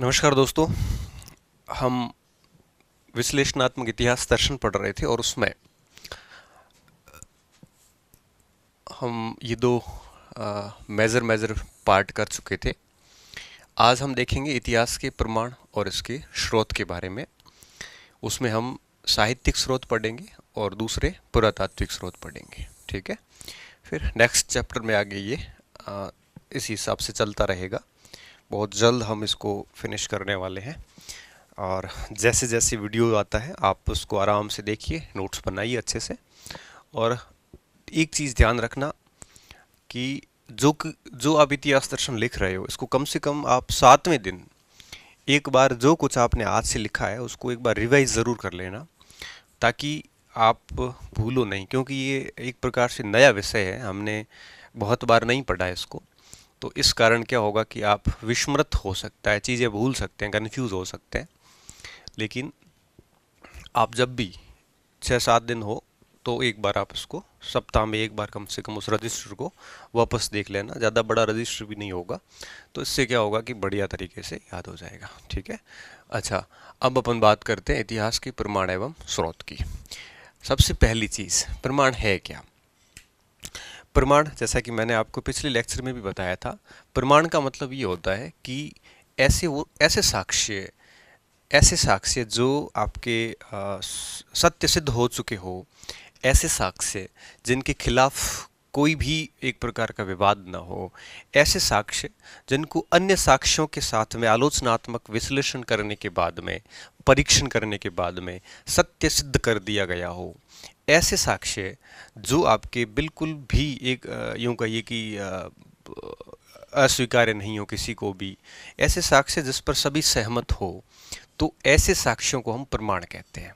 नमस्कार दोस्तों। हम विश्लेषणात्मक इतिहास दर्शन पढ़ रहे थे और उसमें हम ये दो मेजर पार्ट कर चुके थे। आज हम देखेंगे इतिहास के प्रमाण और इसके स्रोत के बारे में। उसमें हम साहित्यिक स्रोत पढ़ेंगे और दूसरे पुरातात्विक स्रोत पढ़ेंगे। ठीक है, फिर नेक्स्ट चैप्टर में आगे ये इस हिसाब से चलता रहेगा। बहुत जल्द हम इसको फिनिश करने वाले हैं और जैसे जैसे वीडियो आता है आप उसको आराम से देखिए, नोट्स बनाइए अच्छे से। और एक चीज़ ध्यान रखना कि जो आप इतिहास दर्शन लिख रहे हो इसको कम से कम आप 7वें दिन एक बार जो कुछ आपने आज से लिखा है उसको एक बार रिवाइज ज़रूर कर लेना, ताकि आप भूलो नहीं, क्योंकि ये एक प्रकार से नया विषय है, हमने बहुत बार नहीं पढ़ा है इसको। तो इस कारण क्या होगा कि आप विस्मृत हो सकता है, चीज़ें भूल सकते हैं, कन्फ्यूज़ हो सकते हैं। लेकिन आप जब भी 6-7 दिन हो तो एक बार आप इसको सप्ताह में एक बार कम से कम उस रजिस्टर को वापस देख लेना। ज़्यादा बड़ा रजिस्टर भी नहीं होगा, तो इससे क्या होगा कि बढ़िया तरीके से याद हो जाएगा। ठीक है, अच्छा अब अपन बात करते हैं इतिहास के प्रमाण एवं स्रोत की। सबसे पहली चीज़, प्रमाण है क्या? प्रमाण, जैसा कि मैंने आपको पिछले लेक्चर में भी बताया था, प्रमाण का मतलब ये होता है कि ऐसे साक्ष्य जो आपके सत्य सिद्ध हो चुके हो, ऐसे साक्ष्य जिनके खिलाफ कोई भी एक प्रकार का विवाद न हो, ऐसे साक्ष्य जिनको अन्य साक्ष्यों के साथ में आलोचनात्मक विश्लेषण करने के बाद में, परीक्षण करने के बाद में सत्य सिद्ध कर दिया गया हो, ऐसे साक्ष्य जो आपके बिल्कुल भी एक यूं कहिए कि अस्वीकार्य नहीं हो किसी को भी, ऐसे साक्ष्य जिस पर सभी सहमत हो, तो ऐसे साक्ष्यों को हम प्रमाण कहते हैं।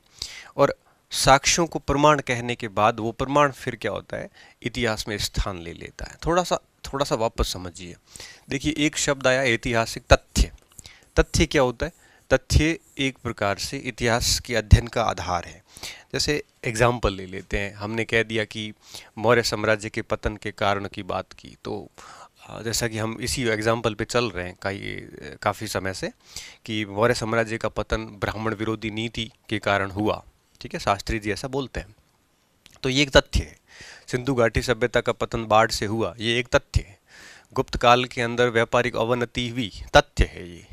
और साक्ष्यों को प्रमाण कहने के बाद वो प्रमाण फिर क्या होता है, इतिहास में स्थान ले लेता है। थोड़ा सा वापस समझिए। देखिए, एक शब्द आया ऐतिहासिक तथ्य। तथ्य क्या होता है? तथ्य एक प्रकार से इतिहास के अध्ययन का आधार है। जैसे एग्जाम्पल ले लेते हैं, हमने कह दिया कि मौर्य साम्राज्य के पतन के कारण की बात की, तो जैसा कि हम इसी एग्जाम्पल पे चल रहे हैं काफ़ी समय से, कि मौर्य साम्राज्य का पतन ब्राह्मण विरोधी नीति के कारण हुआ। ठीक है, शास्त्री जी ऐसा बोलते हैं, तो ये एक तथ्य है। सिंधु घाटी सभ्यता का पतन बाढ़ से हुआ, ये एक तथ्य है। गुप्त काल के अंदर व्यापारिक अवनति हुई, तथ्य है ये।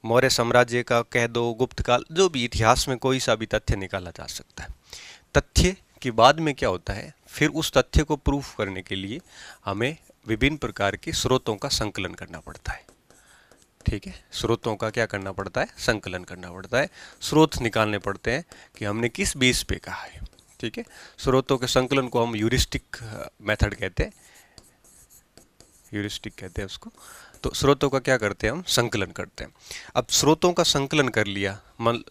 मौर्य साम्राज्य का कह दो, गुप्त काल, जो भी इतिहास में कोई सा भी तथ्य निकाला जा सकता है। तथ्य के बाद में क्या होता है, फिर उस तथ्य को प्रूफ करने के लिए हमें विभिन्न प्रकार के स्रोतों का संकलन करना पड़ता है। ठीक है, स्रोतों का क्या करना पड़ता है? संकलन करना पड़ता है। स्रोत निकालने पड़ते हैं कि हमने किस बेस पे कहा है। ठीक है, स्रोतों के संकलन को हम ह्यूरिस्टिक मेथड कहते हैं, ह्यूरिस्टिक कहते हैं उसको। तो स्रोतों का क्या करते हैं, हम संकलन करते हैं। अब स्रोतों का संकलन कर लिया,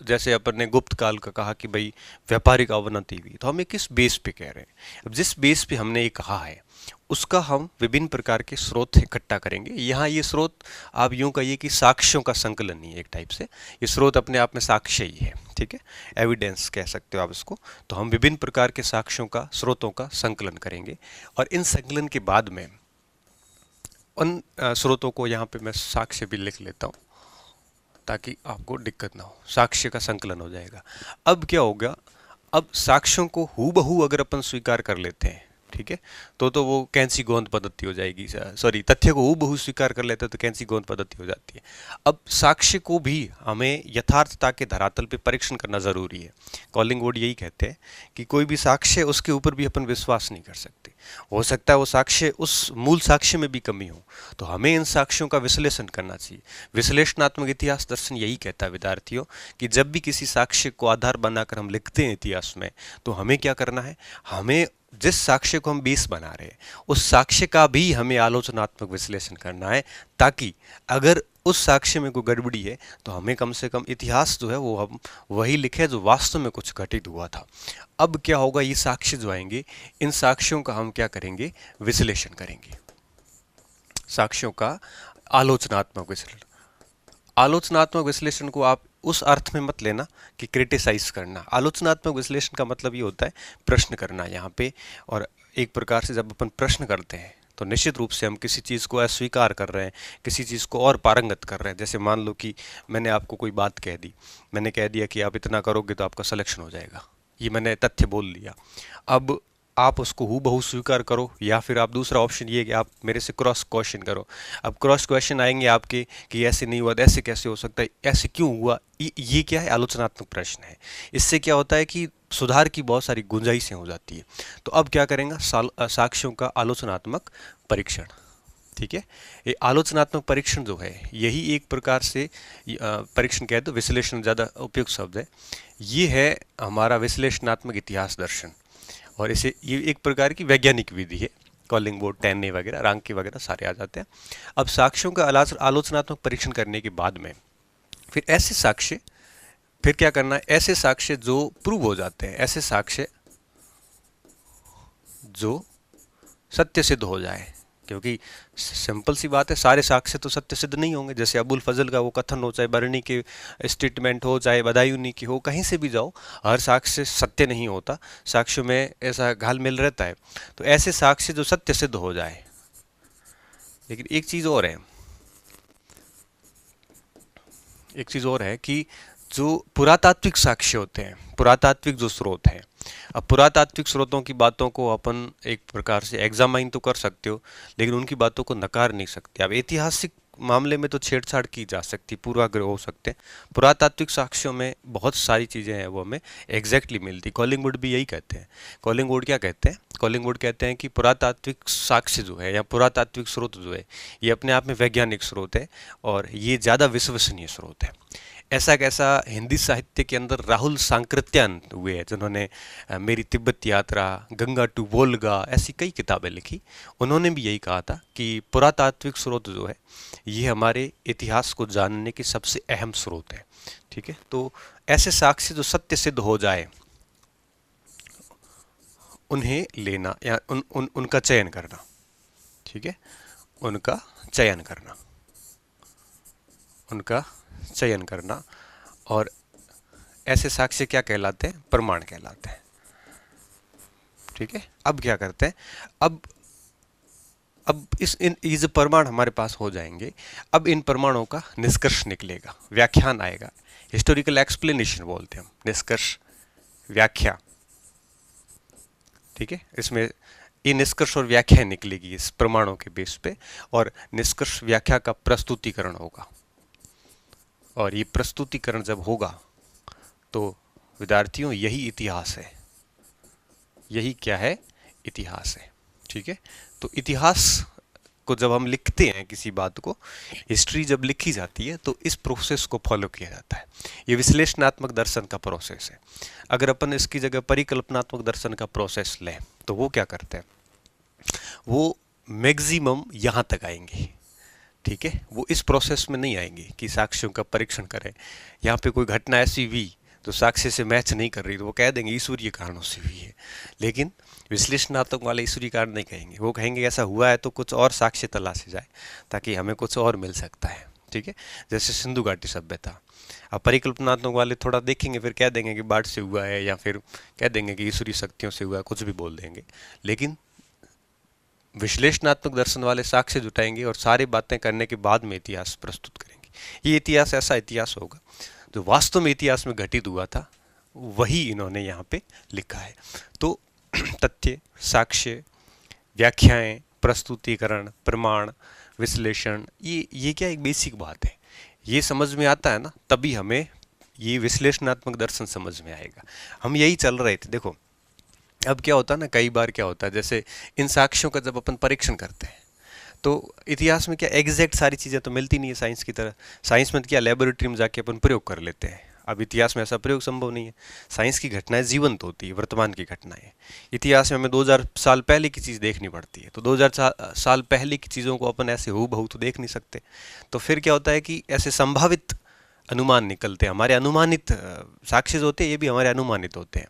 जैसे अपन ने गुप्त काल का कहा कि भाई व्यापारिक अवनति हुई, तो हमें किस बेस पे कह रहे हैं? अब जिस बेस पे हमने ये कहा है उसका हम विभिन्न प्रकार के स्रोत इकट्ठा करेंगे। यहाँ ये स्रोत आप यूं कहिए कि साक्ष्यों का संकलन नहीं है, एक टाइप से ये स्रोत अपने आप में साक्ष्य ही है। ठीक है, एविडेंस कह सकते हो आप इसको। तो हम विभिन्न प्रकार के साक्ष्यों का, स्रोतों का संकलन करेंगे और इन संकलन के बाद में उन स्रोतों को, यहाँ पे मैं साक्ष्य भी लिख लेता हूँ ताकि आपको दिक्कत ना हो। साक्ष्य का संकलन हो जाएगा। अब क्या होगा, अब साक्ष्यों को हूबहू अगर अपन स्वीकार कर लेते हैं, ठीक है, तो वो कैंची गोंद पद्धति हो जाएगी। सॉरी, तथ्य को हूबहू स्वीकार कर लेते हैं तो कैंची गोंद पद्धति हो जाती है। अब साक्ष्य को भी हमें यथार्थता के धरातल पे परीक्षण करना जरूरी है। कॉलिंग वुड यही कहते हैं कि कोई भी साक्ष्य, उसके ऊपर भी अपन विश्वास नहीं कर सकते। हो सकता है वो साक्ष्य, उस मूल साक्ष्य में भी कमी हो, तो हमें इन साक्ष्यों का विश्लेषण करना चाहिए। विश्लेषणात्मक इतिहास दर्शन यही कहता है विद्यार्थियों कि जब भी किसी साक्ष्य को आधार बनाकर हम लिखते हैं इतिहास में, तो हमें क्या करना है, हमें जिस साक्ष्य को हम बेस बना रहे हैं उस साक्ष्य का भी हमें आलोचनात्मक विश्लेषण करना है, ताकि अगर उस साक्ष्य में कोई गड़बड़ी है तो हमें कम से कम इतिहास जो है वो हम वही लिखे जो वास्तव में कुछ घटित हुआ था। अब क्या होगा, ये साक्ष्य जो आएंगे, इन साक्ष्यों का हम क्या करेंगे, विश्लेषण करेंगे। साक्ष्यों का आलोचनात्मक विश्लेषण। आलोचनात्मक विश्लेषण को आप उस अर्थ में मत लेना कि क्रिटिसाइज करना। आलोचनात्मक विश्लेषण का मतलब ये होता है प्रश्न करना यहाँ पे। और एक प्रकार से जब अपन प्रश्न करते हैं तो निश्चित रूप से हम किसी चीज़ को अस्वीकार कर रहे हैं, किसी चीज़ को और पारंगत कर रहे हैं। जैसे मान लो कि मैंने आपको कोई बात कह दी, मैंने कह दिया कि आप इतना करोगे तो आपका सिलेक्शन हो जाएगा, ये मैंने तथ्य बोल दिया। अब आप उसको हूबहू स्वीकार करो, या फिर आप दूसरा ऑप्शन ये है कि आप मेरे से क्रॉस क्वेश्चन करो। अब क्रॉस क्वेश्चन आएंगे आपके कि ऐसे नहीं हुआ, ऐसे कैसे हो सकता है, ऐसे क्यों हुआ, ये क्या है, आलोचनात्मक प्रश्न है। इससे क्या होता है कि सुधार की बहुत सारी गुंजाइशें हो जाती है। तो अब क्या करेंगे, साक्ष्यों का आलोचनात्मक परीक्षण। ठीक है, ये आलोचनात्मक परीक्षण जो है यही एक प्रकार से परीक्षण कह दो, विश्लेषण ज़्यादा उपयुक्त शब्द है, ये है हमारा विश्लेषणात्मक इतिहास दर्शन। और इसे ये एक प्रकार की वैज्ञानिक विधि है। कॉलिंगवुड, टेने वगैरह, रांके वगैरह सारे आ जाते हैं। अब साक्ष्यों का आलोचनात्मक परीक्षण करने के बाद में फिर ऐसे साक्ष्य, फिर क्या करना है, ऐसे साक्ष्य जो प्रूव हो जाते हैं, ऐसे साक्ष्य जो सत्य सिद्ध हो जाए, क्योंकि सिंपल सी बात है, सारे साक्ष्य तो सत्य सिद्ध नहीं होंगे। जैसे अबुल फजल का वो कथन हो, चाहे बरनी के स्टेटमेंट हो, चाहे बदायूनी की हो, कहीं से भी जाओ, हर साक्ष्य सत्य नहीं होता, साक्ष्यों में ऐसा घालमेल रहता है। तो ऐसे साक्ष्य जो सत्य सिद्ध हो जाए। लेकिन एक चीज़ और है, एक चीज़ और है कि जो पुरातात्विक साक्ष्य होते हैं, पुरातात्विक जो स्रोत हैं, अब पुरातात्विक स्रोतों की बातों को अपन एक प्रकार से एग्जामाइन तो कर सकते हो, लेकिन उनकी बातों को नकार नहीं सकते। अब ऐतिहासिक मामले में तो छेड़छाड़ की जा सकती, पूर्वाग्रह हो सकते हैं। पुरातात्विक साक्ष्यों में बहुत सारी चीज़ें हैं वो हमें एग्जैक्टली मिलती। कॉलिंगवुड भी यही कहते हैं। कॉलिंगवुड क्या कहते हैं, कॉलिंगवुड कहते हैं कि पुरातात्विक साक्ष्य जो है या पुरातात्विक स्रोत जो है, ये अपने आप में वैज्ञानिक स्रोत है और ये ज़्यादा विश्वसनीय स्रोत है। ऐसा कैसा, हिंदी साहित्य के अंदर राहुल सांकृत्यान हुए हैं जिन्होंने मेरी तिब्बत यात्रा, गंगा टू वोल्गा, ऐसी कई किताबें लिखी। उन्होंने भी यही कहा था कि पुरातात्विक स्रोत जो है ये हमारे इतिहास को जानने की सबसे अहम स्रोत है। ठीक है, तो ऐसे साक्ष्य जो सत्य सिद्ध हो जाए उन्हें लेना या उनका चयन करना। ठीक है, उनका चयन करना, उनका चयन करना। और ऐसे साक्ष्य क्या कहलाते हैं, प्रमाण कहलाते हैं। ठीक है, अब क्या करते हैं, अब ये जो प्रमाण हमारे पास हो जाएंगे, अब इन प्रमाणों का निष्कर्ष निकलेगा, व्याख्यान आएगा। हिस्टोरिकल एक्सप्लेनेशन बोलते हैं हम, निष्कर्ष, व्याख्या। ठीक है, इसमें ये निष्कर्ष और व्याख्या निकलेगी इस प्रमाणों के बेस पे, और निष्कर्ष व्याख्या का प्रस्तुतिकरण होगा। और ये प्रस्तुतिकरण जब होगा तो विद्यार्थियों यही इतिहास है। यही क्या है, इतिहास है। ठीक है, तो इतिहास को जब हम लिखते हैं, किसी बात को, हिस्ट्री जब लिखी जाती है तो इस प्रोसेस को फॉलो किया जाता है। ये विश्लेषणात्मक दर्शन का प्रोसेस है। अगर अपन इसकी जगह परिकल्पनात्मक दर्शन का प्रोसेस लें तो वो क्या करते हैं, वो मैक्सिमम यहाँ तक आएंगे। ठीक है, वो इस प्रोसेस में नहीं आएंगे कि साक्ष्यों का परीक्षण करें। यहाँ पे कोई घटना ऐसी हुई जो साक्ष्य से मैच नहीं कर रही तो वो कह देंगे ईश्वरीय कारणों से हुई है। लेकिन विश्लेषणात्मक वाले ईश्वरीय कारण नहीं कहेंगे, वो कहेंगे ऐसा हुआ है तो कुछ और साक्ष्य तलाशे जाए ताकि हमें कुछ और मिल सकता है। ठीक है, जैसे सिंधु घाटी सभ्यता। अब परिकल्पनात्मक वाले थोड़ा देखेंगे, फिर कह देंगे कि बाढ़ से हुआ है, या फिर कह देंगे कि ईश्वरीय शक्तियों से हुआ है, कुछ भी बोल देंगे। लेकिन विश्लेषणात्मक दर्शन वाले साक्ष्य जुटाएंगे और सारी बातें करने के बाद में इतिहास प्रस्तुत करेंगे। ये इतिहास ऐसा इतिहास होगा जो वास्तव में इतिहास में घटित हुआ था, वही इन्होंने यहाँ पे लिखा है। तो तथ्य, साक्ष्य, व्याख्याएं, प्रस्तुतिकरण, प्रमाण, विश्लेषण, ये क्या एक बेसिक बात है। ये समझ में आता है ना, तभी हमें ये विश्लेषणात्मक दर्शन समझ में आएगा। हम यही चल रहे थे। देखो अब क्या होता है ना, कई बार क्या होता है, जैसे इन साक्ष्यों का जब अपन परीक्षण करते हैं तो इतिहास में क्या एग्जैक्ट सारी चीज़ें तो मिलती नहीं है साइंस की तरह। साइंस में क्या लेबोरेटरी में जाके अपन प्रयोग कर लेते हैं, अब इतिहास में ऐसा प्रयोग संभव नहीं है। साइंस की घटनाएं जीवंत होती है, वर्तमान की घटनाएं। इतिहास में हमें 2000 साल पहले की चीज़ देखनी पड़ती है, तो 2000 साल पहले की चीज़ों को अपन ऐसे हूबहू तो देख नहीं सकते। तो फिर क्या होता है कि ऐसे संभावित अनुमान निकलते हैं, हमारे अनुमानित साक्ष्य जो होते हैं ये भी हमारे अनुमानित होते हैं,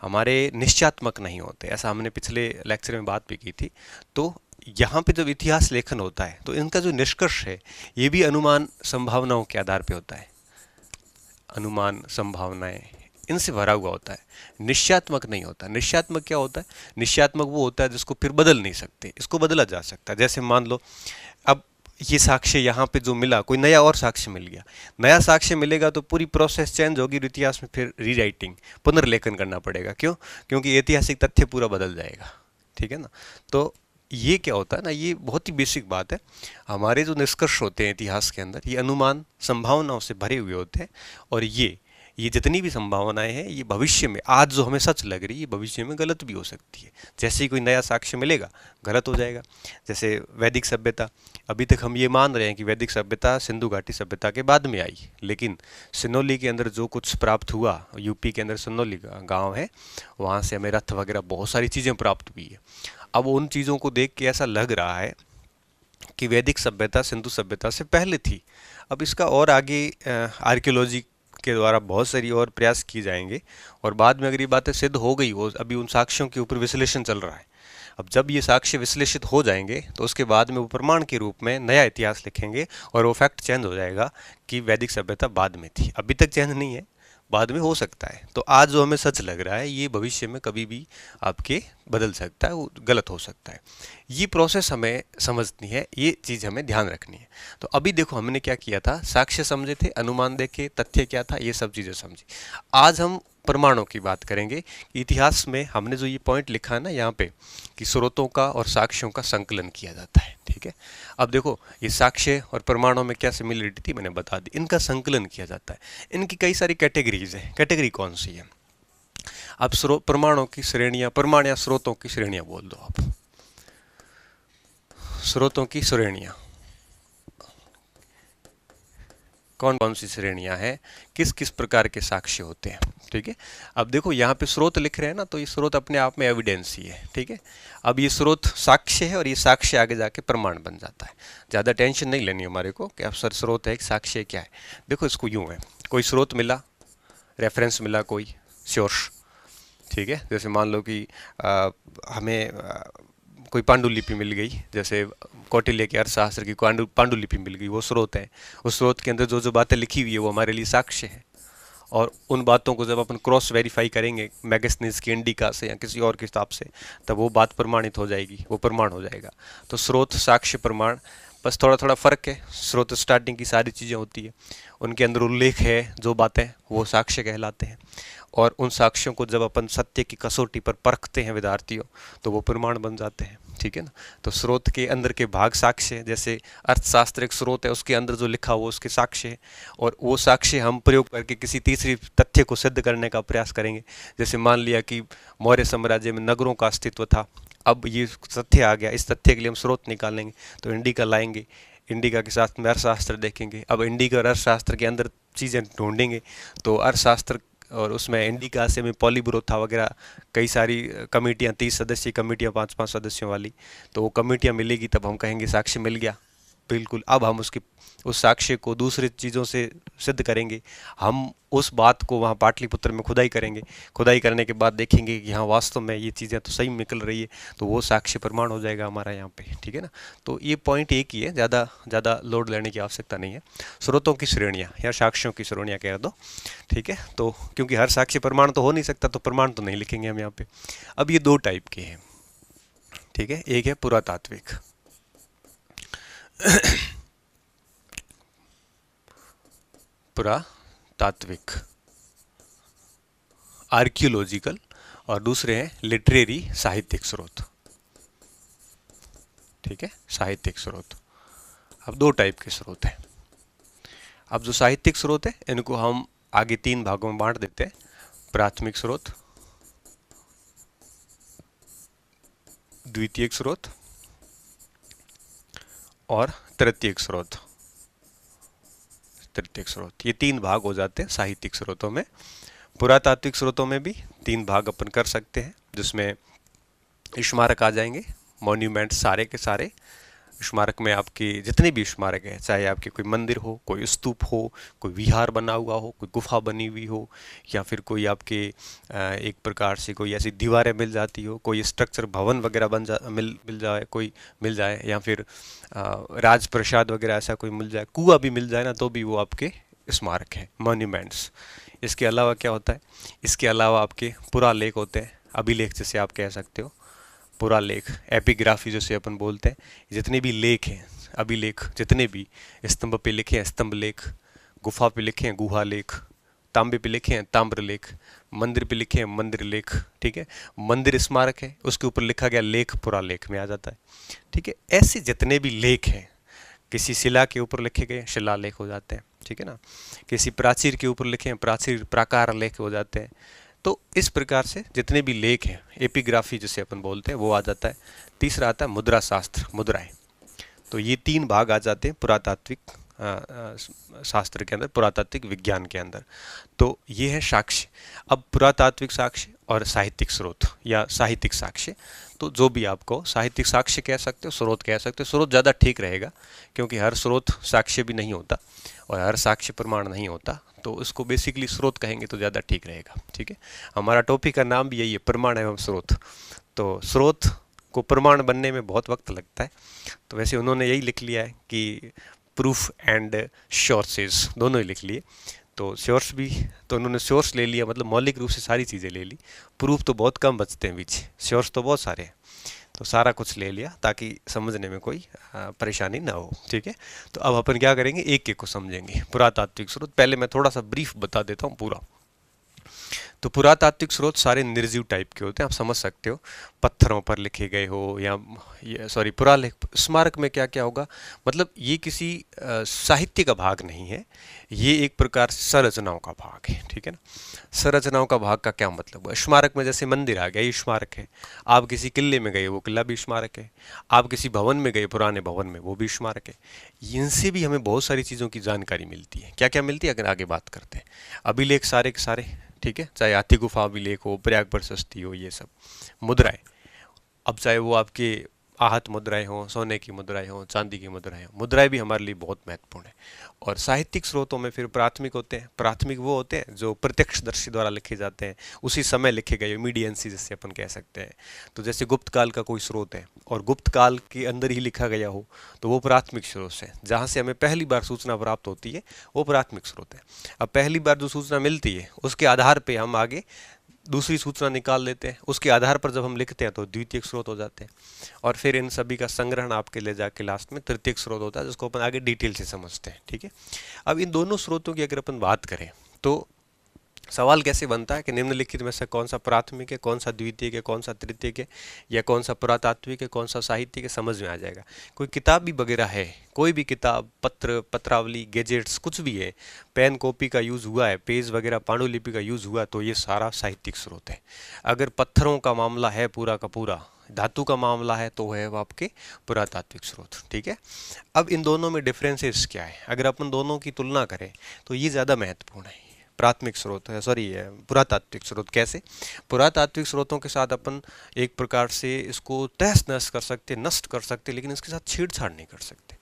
हमारे निश्चयात्मक नहीं होते। ऐसा हमने पिछले लेक्चर में बात भी की थी। तो यहाँ पे जब इतिहास लेखन होता है तो इनका जो निष्कर्ष है ये भी अनुमान संभावनाओं के आधार पे होता है। अनुमान, संभावनाएं, इनसे भरा हुआ होता है, निश्चयात्मक नहीं होता। निश्चयात्मक क्या होता है? निश्चयात्मक वो होता है जिसको फिर बदल नहीं सकते, इसको बदला जा सकता है। जैसे मान लो अब ये साक्ष्य यहाँ पे जो मिला, कोई नया और साक्ष्य मिल गया, नया साक्ष्य मिलेगा तो पूरी प्रोसेस चेंज होगी, और इतिहास में फिर रीराइटिंग, पुनर्लेखन करना पड़ेगा। क्यों? क्योंकि ऐतिहासिक तथ्य पूरा बदल जाएगा। ठीक है ना? तो ये क्या होता है ना, ये बहुत ही बेसिक बात है। हमारे जो निष्कर्ष होते हैं इतिहास के अंदर, ये अनुमान संभावनाओं से भरे हुए होते हैं, और ये जितनी भी संभावनाएं हैं, ये भविष्य में, आज जो हमें सच लग रही है, भविष्य में गलत भी हो सकती है। जैसे ही कोई नया साक्ष्य मिलेगा, गलत हो जाएगा। जैसे वैदिक सभ्यता, अभी तक हम ये मान रहे हैं कि वैदिक सभ्यता सिंधु घाटी सभ्यता के बाद में आई, लेकिन सिनौली के अंदर जो कुछ प्राप्त हुआ, यूपी के अंदर सिनौली का गाँव है, वहाँ से हमें रथ वगैरह बहुत सारी चीज़ें प्राप्त हुई है। अब उन चीज़ों को देख के ऐसा लग रहा है कि वैदिक सभ्यता सिंधु सभ्यता से पहले थी। अब इसका और आगे आर्कियोलॉजी के द्वारा बहुत सारी और प्रयास किए जाएंगे, और बाद में अगर ये बातें सिद्ध हो गई हो, अभी उन साक्ष्यों के ऊपर विश्लेषण चल रहा है। अब जब ये साक्ष्य विश्लेषित हो जाएंगे तो उसके बाद में वो प्रमाण के रूप में नया इतिहास लिखेंगे, और वो फैक्ट चेंज हो जाएगा कि वैदिक सभ्यता बाद में थी। अभी तक चेंज नहीं है, बाद में हो सकता है। तो आज जो हमें सच लग रहा है, ये भविष्य में कभी भी आपके बदल सकता है, वो गलत हो सकता है। ये प्रोसेस हमें समझनी है, ये चीज़ हमें ध्यान रखनी है। तो अभी देखो हमने क्या किया था, साक्ष्य समझे थे, अनुमान देखे, तथ्य क्या था, ये सब चीज़ें समझी। आज हम प्रमाणों की बात करेंगे। इतिहास में हमने जो ये पॉइंट लिखा है ना यहाँ पे, कि स्रोतों का और साक्ष्यों का संकलन किया जाता है। ठीक है? अब देखो ये साक्ष्य और प्रमाणों में क्या सिमिलरिटी थी मैंने बता दी, इनका संकलन किया जाता है। इनकी कई सारी कैटेगरीज हैं। कैटेगरी कौन सी है? अब प्रमाणों की श्रेणियां, प्रमाण या स्रोतों की श्रेणियां बोल दो आप। स्रोतों की श्रेणियां कौन कौन सी श्रेणियां हैं, किस किस प्रकार के साक्ष्य होते हैं। ठीक है? अब देखो यहाँ पे स्रोत लिख रहे हैं ना, तो ये स्रोत अपने आप में एविडेंस ही है। ठीक है? अब ये स्रोत साक्ष्य है, और ये साक्ष्य आगे जाके प्रमाण बन जाता है। ज़्यादा टेंशन नहीं लेनी हमारे को कि अब सर स्रोत है एक साक्ष्य क्या है। देखो इसको यूँ है, कोई स्रोत मिला, रेफरेंस मिला कोई सोर्स। ठीक है? जैसे मान लो कि हमें कोई पांडुलिपि मिल गई, जैसे कौटिल्य के अर्थशास्त्र की पांडुलिपि मिल गई, वो स्रोत है। उस स्रोत के अंदर जो जो बातें लिखी हुई है वो हमारे लिए साक्ष्य है, और उन बातों को जब अपन क्रॉस वेरीफाई करेंगे मैगस्नीज की, इंडिका से या किसी और किताब से, तब वो बात प्रमाणित हो जाएगी, वो प्रमाण हो जाएगा। तो स्रोत, साक्ष्य, प्रमाण, बस थोड़ा थोड़ा फ़र्क है। स्रोत स्टार्टिंग की सारी चीज़ें होती है, उनके अंदर उल्लेख है जो बातें, वो साक्ष्य कहलाते हैं। और उन साक्ष्यों को जब अपन सत्य की कसौटी पर परखते हैं विद्यार्थियों, तो वो प्रमाण बन जाते हैं। ठीक है ना? तो स्रोत के अंदर के भाग साक्ष्य, जैसे अर्थशास्त्र एक स्रोत है, उसके अंदर जो लिखा वो उसके साक्ष्य है, और वो साक्ष्य हम प्रयोग करके किसी तीसरी तथ्य को सिद्ध करने का प्रयास करेंगे। जैसे मान लिया कि मौर्य साम्राज्य में नगरों का अस्तित्व था, अब ये तथ्य आ गया, इस तथ्य के लिए हम स्रोत निकालेंगे, तो इंडिका लाएंगे, इंडिका के साथ में अर्थशास्त्र देखेंगे। अब इंडिका और अर्थशास्त्र के अंदर चीज़ें ढूंढेंगे, तो अर्थशास्त्र और उसमें इंडिका से में पॉलीब्रोथा वगैरह कई सारी कमेटियाँ, 30 सदस्यीय कमेटियाँ, 5-5 सदस्यों वाली, तो वो कमेटियाँ मिलेगी, तब हम कहेंगे साक्ष्य मिल गया। बिल्कुल। अब हम उस साक्ष्य को दूसरी चीज़ों से सिद्ध करेंगे। हम उस बात को वहाँ पाटलिपुत्र में खुदाई करेंगे, खुदाई करने के बाद देखेंगे कि हाँ वास्तव में ये चीज़ें तो सही निकल रही है, तो वो साक्ष्य प्रमाण हो जाएगा हमारा यहाँ पे। ठीक है ना? तो ये पॉइंट एक ही है, ज़्यादा लोड लेने की आवश्यकता नहीं है। स्रोतों की श्रेणियाँ या साक्ष्यों की श्रेणियाँ कह दो। ठीक है? तो क्योंकि हर साक्ष्य प्रमाण तो हो नहीं सकता, तो प्रमाण तो नहीं लिखेंगे हम यहाँ पे। अब ये दो टाइप के हैं। ठीक है? एक है पुरातात्विक, पुरातात्विक, आर्कियोलॉजिकल, और दूसरे हैं लिटरेरी, साहित्यिक स्रोत। ठीक है? साहित्यिक स्रोत। अब दो टाइप के स्रोत हैं। अब जो साहित्यिक स्रोत है, इनको हम आगे 3 भागों में बांट देते हैं। प्राथमिक स्रोत, द्वितीयक स्रोत और तृतीयक स्रोत। तृतीयक स्रोत, ये 3 भाग हो जाते हैं साहित्यिक स्रोतों में। पुरातात्विक स्रोतों में भी 3 भाग अपन कर सकते हैं, जिसमें स्मारक आ जाएंगे, मॉन्यूमेंट सारे के सारे। स्मारक में आपके जितने भी स्मारक हैं, चाहे आपके कोई मंदिर हो, कोई स्तूप हो, कोई विहार बना हुआ हो, कोई गुफा बनी हुई हो, या फिर कोई आपके एक प्रकार से कोई ऐसी दीवारें मिल जाती हो, कोई स्ट्रक्चर भवन वगैरह मिल जाए, कोई मिल जाए, या फिर राजप्रसाद वगैरह ऐसा कोई मिल जाए, कुआं भी मिल जाए ना, तो भी वो आपके स्मारक है, मॉन्यूमेंट्स। इसके अलावा क्या होता है, इसके अलावा आपके पुरालेख होते हैं, अभिलेख जैसे आप कह सकते हो, पुरालेख, एपिग्राफी जैसे अपन बोलते हैं। जितने भी लेख हैं, अभिलेख, जितने भी स्तंभ पे लिखे हैं स्तंभ लेख, गुफा पे लिखे हैं गुहा लेख, तांबे पे लिखे हैं ताम्र लेख, मंदिर पे लिखे हैं मंदिर लेख। ठीक है, मंदिर स्मारक है, उसके ऊपर लिखा गया लेख पुरालेख में आ जाता है। ठीक है, ऐसे जितने भी लेख हैं, किसी शिला के ऊपर लिखे गए शिलालेख हो जाते हैं। ठीक है ना, किसी प्राचीर के ऊपर लिखे हैं प्राचीर प्राकार लेख हो जाते हैं। तो इस प्रकार से जितने भी लेख हैं, एपिग्राफी जिसे अपन बोलते हैं, वो आ जाता है। तीसरा आता है मुद्रा शास्त्र, मुद्राएं। तो ये तीन भाग आ जाते हैं पुरातात्विक शास्त्र के अंदर, पुरातात्विक विज्ञान के अंदर। तो ये है साक्ष्य। अब पुरातात्विक साक्ष्य और साहित्यिक स्रोत या साहित्यिक साक्ष्य, तो जो भी आपको साहित्यिक साक्ष्य कह सकते हो, स्रोत कह सकते हो। स्रोत ज़्यादा ठीक रहेगा, क्योंकि हर स्रोत साक्ष्य भी नहीं होता और हर साक्ष्य प्रमाण नहीं होता, तो इसको बेसिकली स्रोत कहेंगे तो ज़्यादा ठीक रहेगा। ठीक है, हमारा टॉपिक का नाम भी यही है, प्रमाण एवं स्रोत। तो स्रोत को प्रमाण बनने में बहुत वक्त लगता है, तो वैसे उन्होंने यही लिख लिया है कि प्रूफ एंड सोर्सेज, दोनों ही लिख लिए। तो सोर्स भी, तो उन्होंने सोर्स ले लिया, मतलब मौलिक रूप से सारी चीज़ें ले ली। प्रूफ तो बहुत कम बचते हैं बीच, सोर्स तो बहुत सारे हैं, तो सारा कुछ ले लिया ताकि समझने में कोई परेशानी ना हो। ठीक है, तो अब अपन क्या करेंगे, एक एक को समझेंगे। पुरातात्विक स्रोत, पहले मैं थोड़ा सा ब्रीफ बता देता हूँ पूरा। तो पुरातात्विक स्रोत सारे निर्जीव टाइप के होते हैं, आप समझ सकते हो, पत्थरों पर लिखे गए हो या सॉरी पुरालेख। स्मारक में क्या क्या होगा, मतलब ये किसी साहित्य का भाग नहीं है, ये एक प्रकार से संरचनाओं का भाग है। ठीक है ना, संरचनाओं का भाग का क्या मतलब है, स्मारक में जैसे मंदिर आ गया, ये स्मारक है। आप किसी किले में गए, वो किला भी स्मारक है। आप किसी भवन में गए, पुराने भवन में, वो भी स्मारक है। इनसे भी हमें बहुत सारी चीज़ों की जानकारी मिलती है। क्या क्या मिलती है, अगर आगे बात करते हैं। अभिलेख सारे के सारे, ठीक है, चाहे हाथी गुफा अभिलेख हो, प्रयाग प्रशस्ति हो, ये सब। मुद्राएं, अब चाहे वो आपके आहत मुद्राएं हों, सोने की मुद्राएं हों, चांदी की मुद्राएं हों, मुद्राएं भी हमारे लिए बहुत महत्वपूर्ण है। और साहित्यिक स्रोतों में फिर प्राथमिक होते हैं। प्राथमिक वो होते हैं जो प्रत्यक्षदर्शी द्वारा लिखे जाते हैं, उसी समय लिखे गए, मीडियंसी जिससे अपन कह सकते हैं। तो जैसे गुप्त काल का कोई स्रोत है और गुप्त काल के अंदर ही लिखा गया हो, तो वो प्राथमिक स्रोत है, जहाँ से हमें पहली बार सूचना प्राप्त होती है, वो प्राथमिक स्रोत है। अब पहली बार जो सूचना मिलती है, उसके आधार पर हम आगे दूसरी सूचना निकाल लेते हैं, उसके आधार पर जब हम लिखते हैं तो द्वितीयक स्रोत हो जाते हैं, और फिर इन सभी का संग्रहण आपके ले जाके लास्ट में तृतीयक स्रोत होता है, जिसको अपन आगे डिटेल से समझते हैं। ठीक है, अब इन दोनों स्रोतों की अगर अपन बात करें तो सवाल कैसे बनता है कि निम्नलिखित में से कौन सा प्राथमिक है, कौन सा द्वितीयक है, कौन सा तृतीयक है, या कौन सा पुरातात्विक है, कौन सा साहित्यिक है, समझ में आ जाएगा। कोई किताब भी वगैरह है, कोई भी किताब, पत्र, पत्रावली, गैजेट्स, कुछ भी है, पेन कॉपी का यूज़ हुआ है, पेज वगैरह पांडुलिपि का यूज़ हुआ, तो ये सारा साहित्यिक स्रोत है। अगर पत्थरों का मामला है पूरा का पूरा, धातु का मामला है, तो है वो आपके पुरातात्विक स्रोत। ठीक है, अब इन दोनों में डिफरेंसेस क्या है, अगर अपन दोनों की तुलना करें तो ये ज़्यादा महत्वपूर्ण है, प्राथमिक स्रोत है, सॉरी पुरातात्विक स्रोत। कैसे, पुरातात्विक स्रोतों के साथ अपन एक प्रकार से इसको तहस नहस कर सकते, नष्ट कर सकते, लेकिन इसके साथ छेड़छाड़ नहीं कर सकते।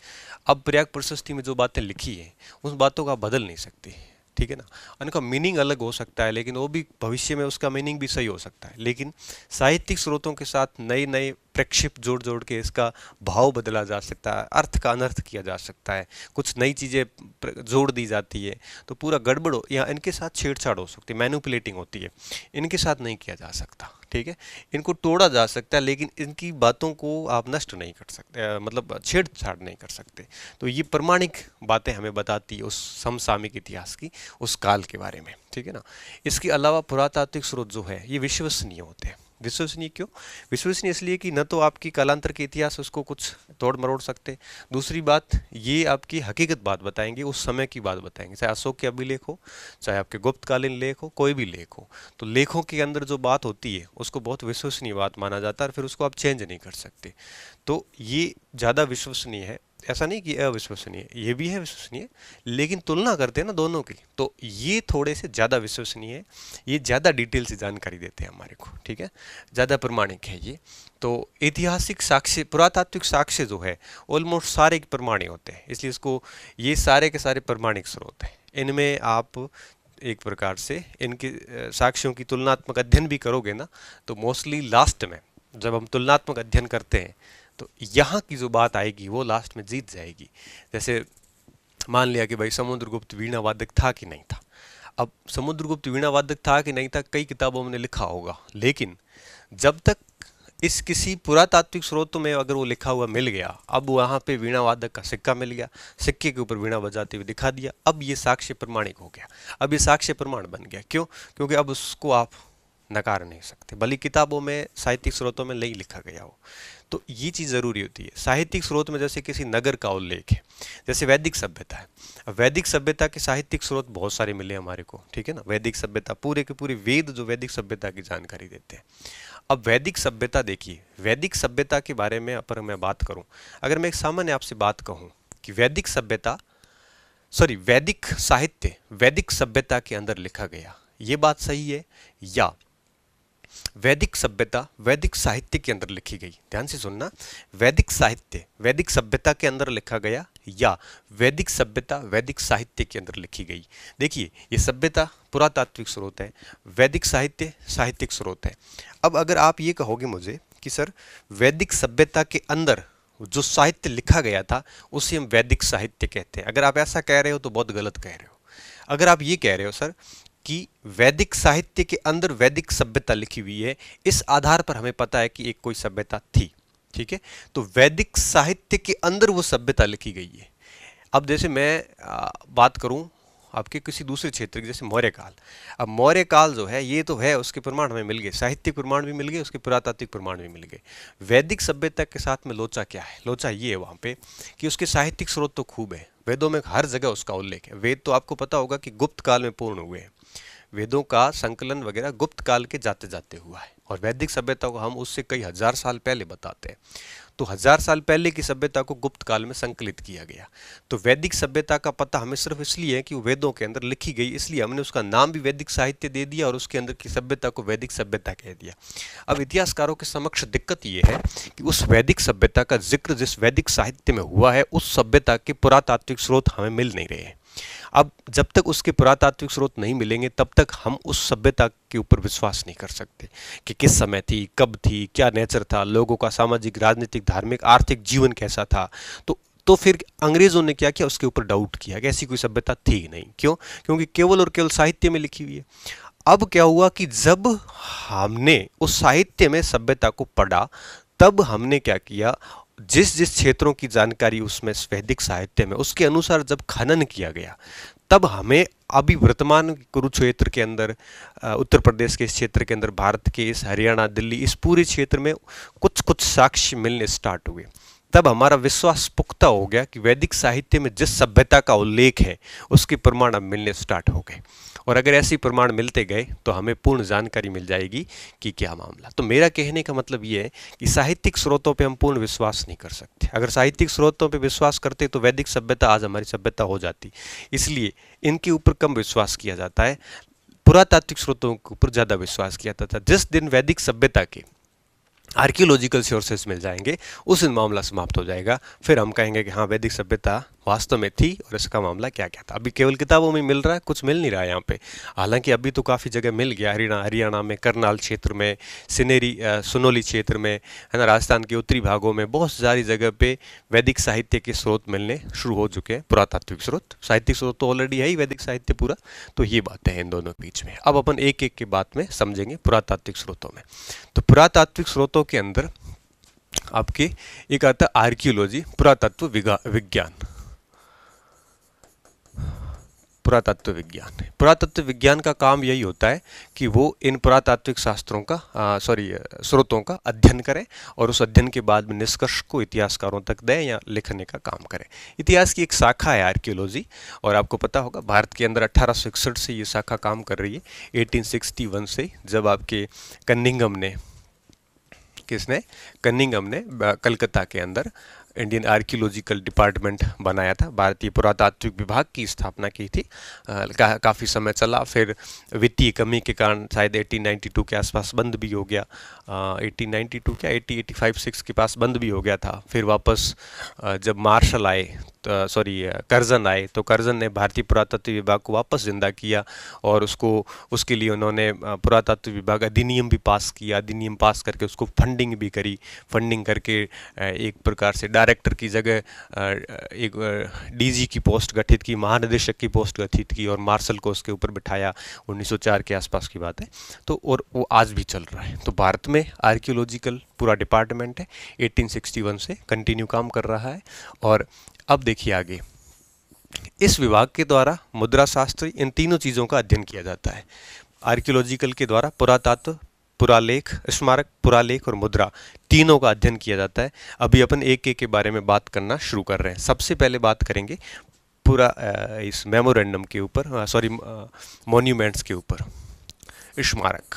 अब प्रयाग प्रशस्ति में जो बातें लिखी हैं, उन बातों को आप बदल नहीं सकते। ठीक है ना, उनका मीनिंग अलग हो सकता है, लेकिन वो भी भविष्य में उसका मीनिंग भी सही हो सकता है। लेकिन साहित्यिक स्रोतों के साथ नए नए प्रक्षेप जोड़ जोड़ के इसका भाव बदला जा सकता है, अर्थ का अनर्थ किया जा सकता है, कुछ नई चीज़ें जोड़ दी जाती है, तो पूरा गड़बड़ या इनके साथ छेड़छाड़ हो सकती है, मैनिपुलेटिंग होती है, इनके साथ नहीं किया जा सकता। ठीक है, इनको तोड़ा जा सकता है, लेकिन इनकी बातों को आप नष्ट नहीं कर सकते, मतलब छेड़छाड़ नहीं कर सकते। तो ये प्रमाणिक बातें हमें बताती है उस समसामयिक इतिहास की, उस काल के बारे में। ठीक है ना, इसके अलावा पुरातात्विक स्रोत जो है ये विश्वसनीय होते हैं। विश्वसनीय क्यों, विश्वसनीय इसलिए कि न तो आपकी कालांतर के इतिहास उसको कुछ तोड़ मरोड़ सकते, दूसरी बात ये आपकी हकीकत बात बताएंगे, उस समय की बात बताएंगे, चाहे अशोक के अभिलेख हो, चाहे आपके गुप्तकालीन लेख हो, कोई भी लेख हो, तो लेखों के अंदर जो बात होती है उसको बहुत विश्वसनीय बात माना जाता है, और फिर उसको आप चेंज नहीं कर सकते। तो ये ज़्यादा विश्वसनीय है, ऐसा नहीं कि अविश्वसनीय, ये भी है विश्वसनीय, लेकिन तुलना करते हैं ना दोनों की, तो ये थोड़े से ज़्यादा विश्वसनीय है, ये ज़्यादा डिटेल से जानकारी देते हैं हमारे को। ठीक है, ज़्यादा प्रमाणिक है ये। तो ऐतिहासिक साक्ष्य, पुरातात्विक साक्ष्य जो है ऑलमोस्ट सारे प्रमाणिक होते हैं, इसलिए इसको ये सारे के सारे प्रमाणिक स्रोत हैं। इनमें आप एक प्रकार से इनके साक्ष्यों की तुलनात्मक अध्ययन भी करोगे ना, तो मोस्टली लास्ट में जब हम तुलनात्मक अध्ययन करते हैं, तो यहाँ की जो बात आएगी वो लास्ट में जीत जाएगी। जैसे मान लिया कि भाई समुद्रगुप्त वीणा वादक था कि नहीं था। अब समुद्रगुप्त वीणा वादक था कि नहीं था कई किताबों में लिखा होगा, लेकिन जब तक इस किसी पुरातात्विक स्रोत में अगर वो लिखा हुआ मिल गया, अब वहां पे वीणा वादक का सिक्का मिल गया, सिक्के के ऊपर वीणा बजाते हुए दिखा दिया, अब ये साक्ष्य प्रमाणिक हो गया, अब ये साक्ष्य प्रमाण बन गया। क्यों? क्योंकि अब उसको आप नकार नहीं सकते, भले किताबों में साहित्यिक स्रोतों में नहीं लिखा गया हो। तो ये चीज़ ज़रूरी होती है साहित्यिक स्रोत में। जैसे किसी नगर का उल्लेख है, जैसे वैदिक सभ्यता है, अब वैदिक सभ्यता के साहित्यिक स्रोत बहुत सारे मिले हमारे को, ठीक है ना। वैदिक सभ्यता पूरे के पूरे वेद जो वैदिक सभ्यता की जानकारी देते हैं। अब वैदिक सभ्यता देखिए, वैदिक सभ्यता के बारे में अगर मैं बात करूं, अगर मैं एक सामान्य आपसे बात कहूं कि वैदिक सभ्यता, सॉरी वैदिक साहित्य वैदिक सभ्यता के अंदर लिखा गया, ये बात सही है, या वैदिक सभ्यता वैदिक साहित्य के अंदर लिखी गई? ध्यान से सुनना, वैदिक साहित्य वैदिक सभ्यता के अंदर लिखा गया या वैदिक सभ्यता वैदिक साहित्य के अंदर लिखी गई? देखिए, ये सभ्यता पुरातात्विक स्रोत है, वैदिक साहित्य साहित्यिक स्रोत है। अब अगर आप ये कहोगे मुझे कि सर वैदिक सभ्यता के अंदर जो साहित्य लिखा गया था उसे हम वैदिक साहित्य कहते हैं, अगर आप ऐसा कह रहे हो तो बहुत गलत कह रहे हो। अगर आप ये कह रहे हो सर कि वैदिक साहित्य के अंदर वैदिक सभ्यता लिखी हुई है, इस आधार पर हमें पता है कि एक कोई सभ्यता थी, ठीक है, तो वैदिक साहित्य के अंदर वो सभ्यता लिखी गई है। अब जैसे मैं बात करूं आपके किसी दूसरे क्षेत्र की, जैसे मौर्य काल। अब मौर्य काल जो है ये तो है, उसके प्रमाण हमें मिल गए, साहित्यिक प्रमाण भी मिल गए, उसके पुरातात्विक प्रमाण भी मिल गए। वैदिक सभ्यता के साथ में लोचा क्या है? लोचा ये है वहां पे कि उसके साहित्यिक स्रोत तो खूब है, वेदों में हर जगह उसका उल्लेख है। वेद तो आपको पता होगा कि गुप्त काल में पूर्ण हुए हैं, वेदों का संकलन वगैरह गुप्त काल के जाते जाते हुआ है, और वैदिक सभ्यता को हम उससे कई हजार साल पहले बताते हैं। तो हजार साल पहले की सभ्यता को गुप्त काल में संकलित किया गया। तो वैदिक सभ्यता का पता हमें सिर्फ इसलिए है कि वो वेदों के अंदर लिखी गई, इसलिए हमने उसका नाम भी वैदिक साहित्य दे दिया और उसके अंदर की सभ्यता को वैदिक सभ्यता कह दिया। अब इतिहासकारों के समक्ष दिक्कत ये है कि उस वैदिक सभ्यता का जिक्र जिस वैदिक साहित्य में हुआ है, उस सभ्यता के पुरातात्विक स्रोत हमें मिल नहीं रहे हैं। अब जब तक उसके पुरातात्विक स्रोत नहीं मिलेंगे तब तक हम उस सभ्यता के ऊपर विश्वास नहीं कर सकते कि किस समय थी, कब थी, क्या नेचर था, लोगों का सामाजिक, राजनीतिक, धार्मिक, आर्थिक जीवन कैसा था। तो फिर अंग्रेजों ने क्या किया, उसके ऊपर डाउट किया कि ऐसी कोई सभ्यता थी ही नहीं। क्यों? क्योंकि केवल और केवल साहित्य में लिखी हुई है। अब क्या हुआ कि जब हमने उस साहित्य में सभ्यता को पढ़ा, तब हमने क्या किया, जिस जिस क्षेत्रों की जानकारी उसमें वैदिक साहित्य में, उसके अनुसार जब खनन किया गया, तब हमें अभी वर्तमान कुरुक्षेत्र के अंदर, उत्तर प्रदेश के इस क्षेत्र के अंदर, भारत के इस हरियाणा, दिल्ली, इस पूरे क्षेत्र में कुछ कुछ साक्ष्य मिलने स्टार्ट हुए। तब हमारा विश्वास पुख्ता हो गया कि वैदिक साहित्य में जिस सभ्यता का उल्लेख है उसके प्रमाण अब मिलने स्टार्ट हो गए। और अगर ऐसे प्रमाण मिलते गए तो हमें पूर्ण जानकारी मिल जाएगी कि क्या मामला। तो मेरा कहने का मतलब ये है कि साहित्यिक स्रोतों पे हम पूर्ण विश्वास नहीं कर सकते। अगर साहित्यिक स्रोतों पे विश्वास करते तो वैदिक सभ्यता आज हमारी सभ्यता हो जाती, इसलिए इनके ऊपर कम विश्वास किया जाता है, पुरातात्विक स्रोतों के ऊपर ज़्यादा विश्वास किया जाता है। जिस दिन वैदिक सभ्यता के आर्कियोलॉजिकल सोर्सेस मिल जाएंगे उस दिन मामला समाप्त हो जाएगा, फिर हम कहेंगे कि हाँ वैदिक सभ्यता वास्तव में थी और इसका मामला क्या क्या था। अभी केवल किताबों में मिल रहा है, कुछ मिल नहीं रहा है यहाँ पे। हालांकि अभी तो काफ़ी जगह मिल गया, हरियाणा में, करनाल क्षेत्र में, सिनेरी सुनोली क्षेत्र में, है ना, राजस्थान के उत्तरी भागों में बहुत सारी जगह पे वैदिक साहित्य के स्रोत मिलने शुरू हो चुके हैं। पुरातात्विक स्रोत, साहित्यिक स्रोत तो ऑलरेडी है ही वैदिक साहित्य पूरा। तो ये बातें हैं इन दोनों के बीच में। अब अपन एक एक की बात में समझेंगे पुरातात्विक स्रोतों में। तो पुरातात्विक स्रोतों के अंदर आपके एक आता है आर्कियोलॉजी, पुरातत्व विज्ञान। पुरातत्व विज्ञान, पुरातत्व विज्ञान का काम यही होता है कि वो इन पुरातात्विक शास्त्रों का स्रोतों का अध्ययन करें और उस अध्ययन के बाद में निष्कर्ष को इतिहासकारों तक दें या लिखने का काम करें। इतिहास की एक शाखा है आर्कियोलॉजी, और आपको पता होगा भारत के अंदर 1861 से ये शाखा काम कर रही है। 1861 से जब आपके कनिंघम ने कलकत्ता के अंदर इंडियन आर्कियोलॉजिकल डिपार्टमेंट बनाया था, भारतीय पुरातात्विक विभाग की स्थापना की थी। काफ़ी समय चला, फिर वित्तीय कमी के कारण शायद 1892 के आसपास बंद भी हो गया। 1892 क्या 85-86 के पास बंद भी हो गया था। फिर वापस जब मार्शल आए, कर्जन आए, तो कर्जन ने भारतीय पुरातत्व विभाग को वापस जिंदा किया और उसके लिए उन्होंने पुरातत्व विभाग अधिनियम भी पास किया। अधिनियम पास करके उसको फंडिंग भी करी, फंडिंग करके एक प्रकार से डायरेक्टर की जगह एक डीजी की पोस्ट गठित की, महानिदेशक की पोस्ट गठित की और मार्शल को उसके ऊपर बिठाया। 1904 के आसपास की बात है। तो और वो आज भी चल रहा है। तो भारत में आर्कियोलॉजिकल पूरा डिपार्टमेंट है, 1861 से कंटिन्यू काम कर रहा है। और अब देखिए आगे, इस विभाग के द्वारा मुद्रा शास्त्र, इन तीनों चीज़ों का अध्ययन किया जाता है। आर्कियोलॉजिकल के द्वारा पुरातत्व, पुरालेख, स्मारक, पुरालेख और मुद्रा, तीनों का अध्ययन किया जाता है। अभी अपन एक एक के बारे में बात करना शुरू कर रहे हैं। सबसे पहले बात करेंगे पूरा इस मेमोरेंडम के ऊपर, सॉरी मॉन्यूमेंट्स के ऊपर। स्मारक,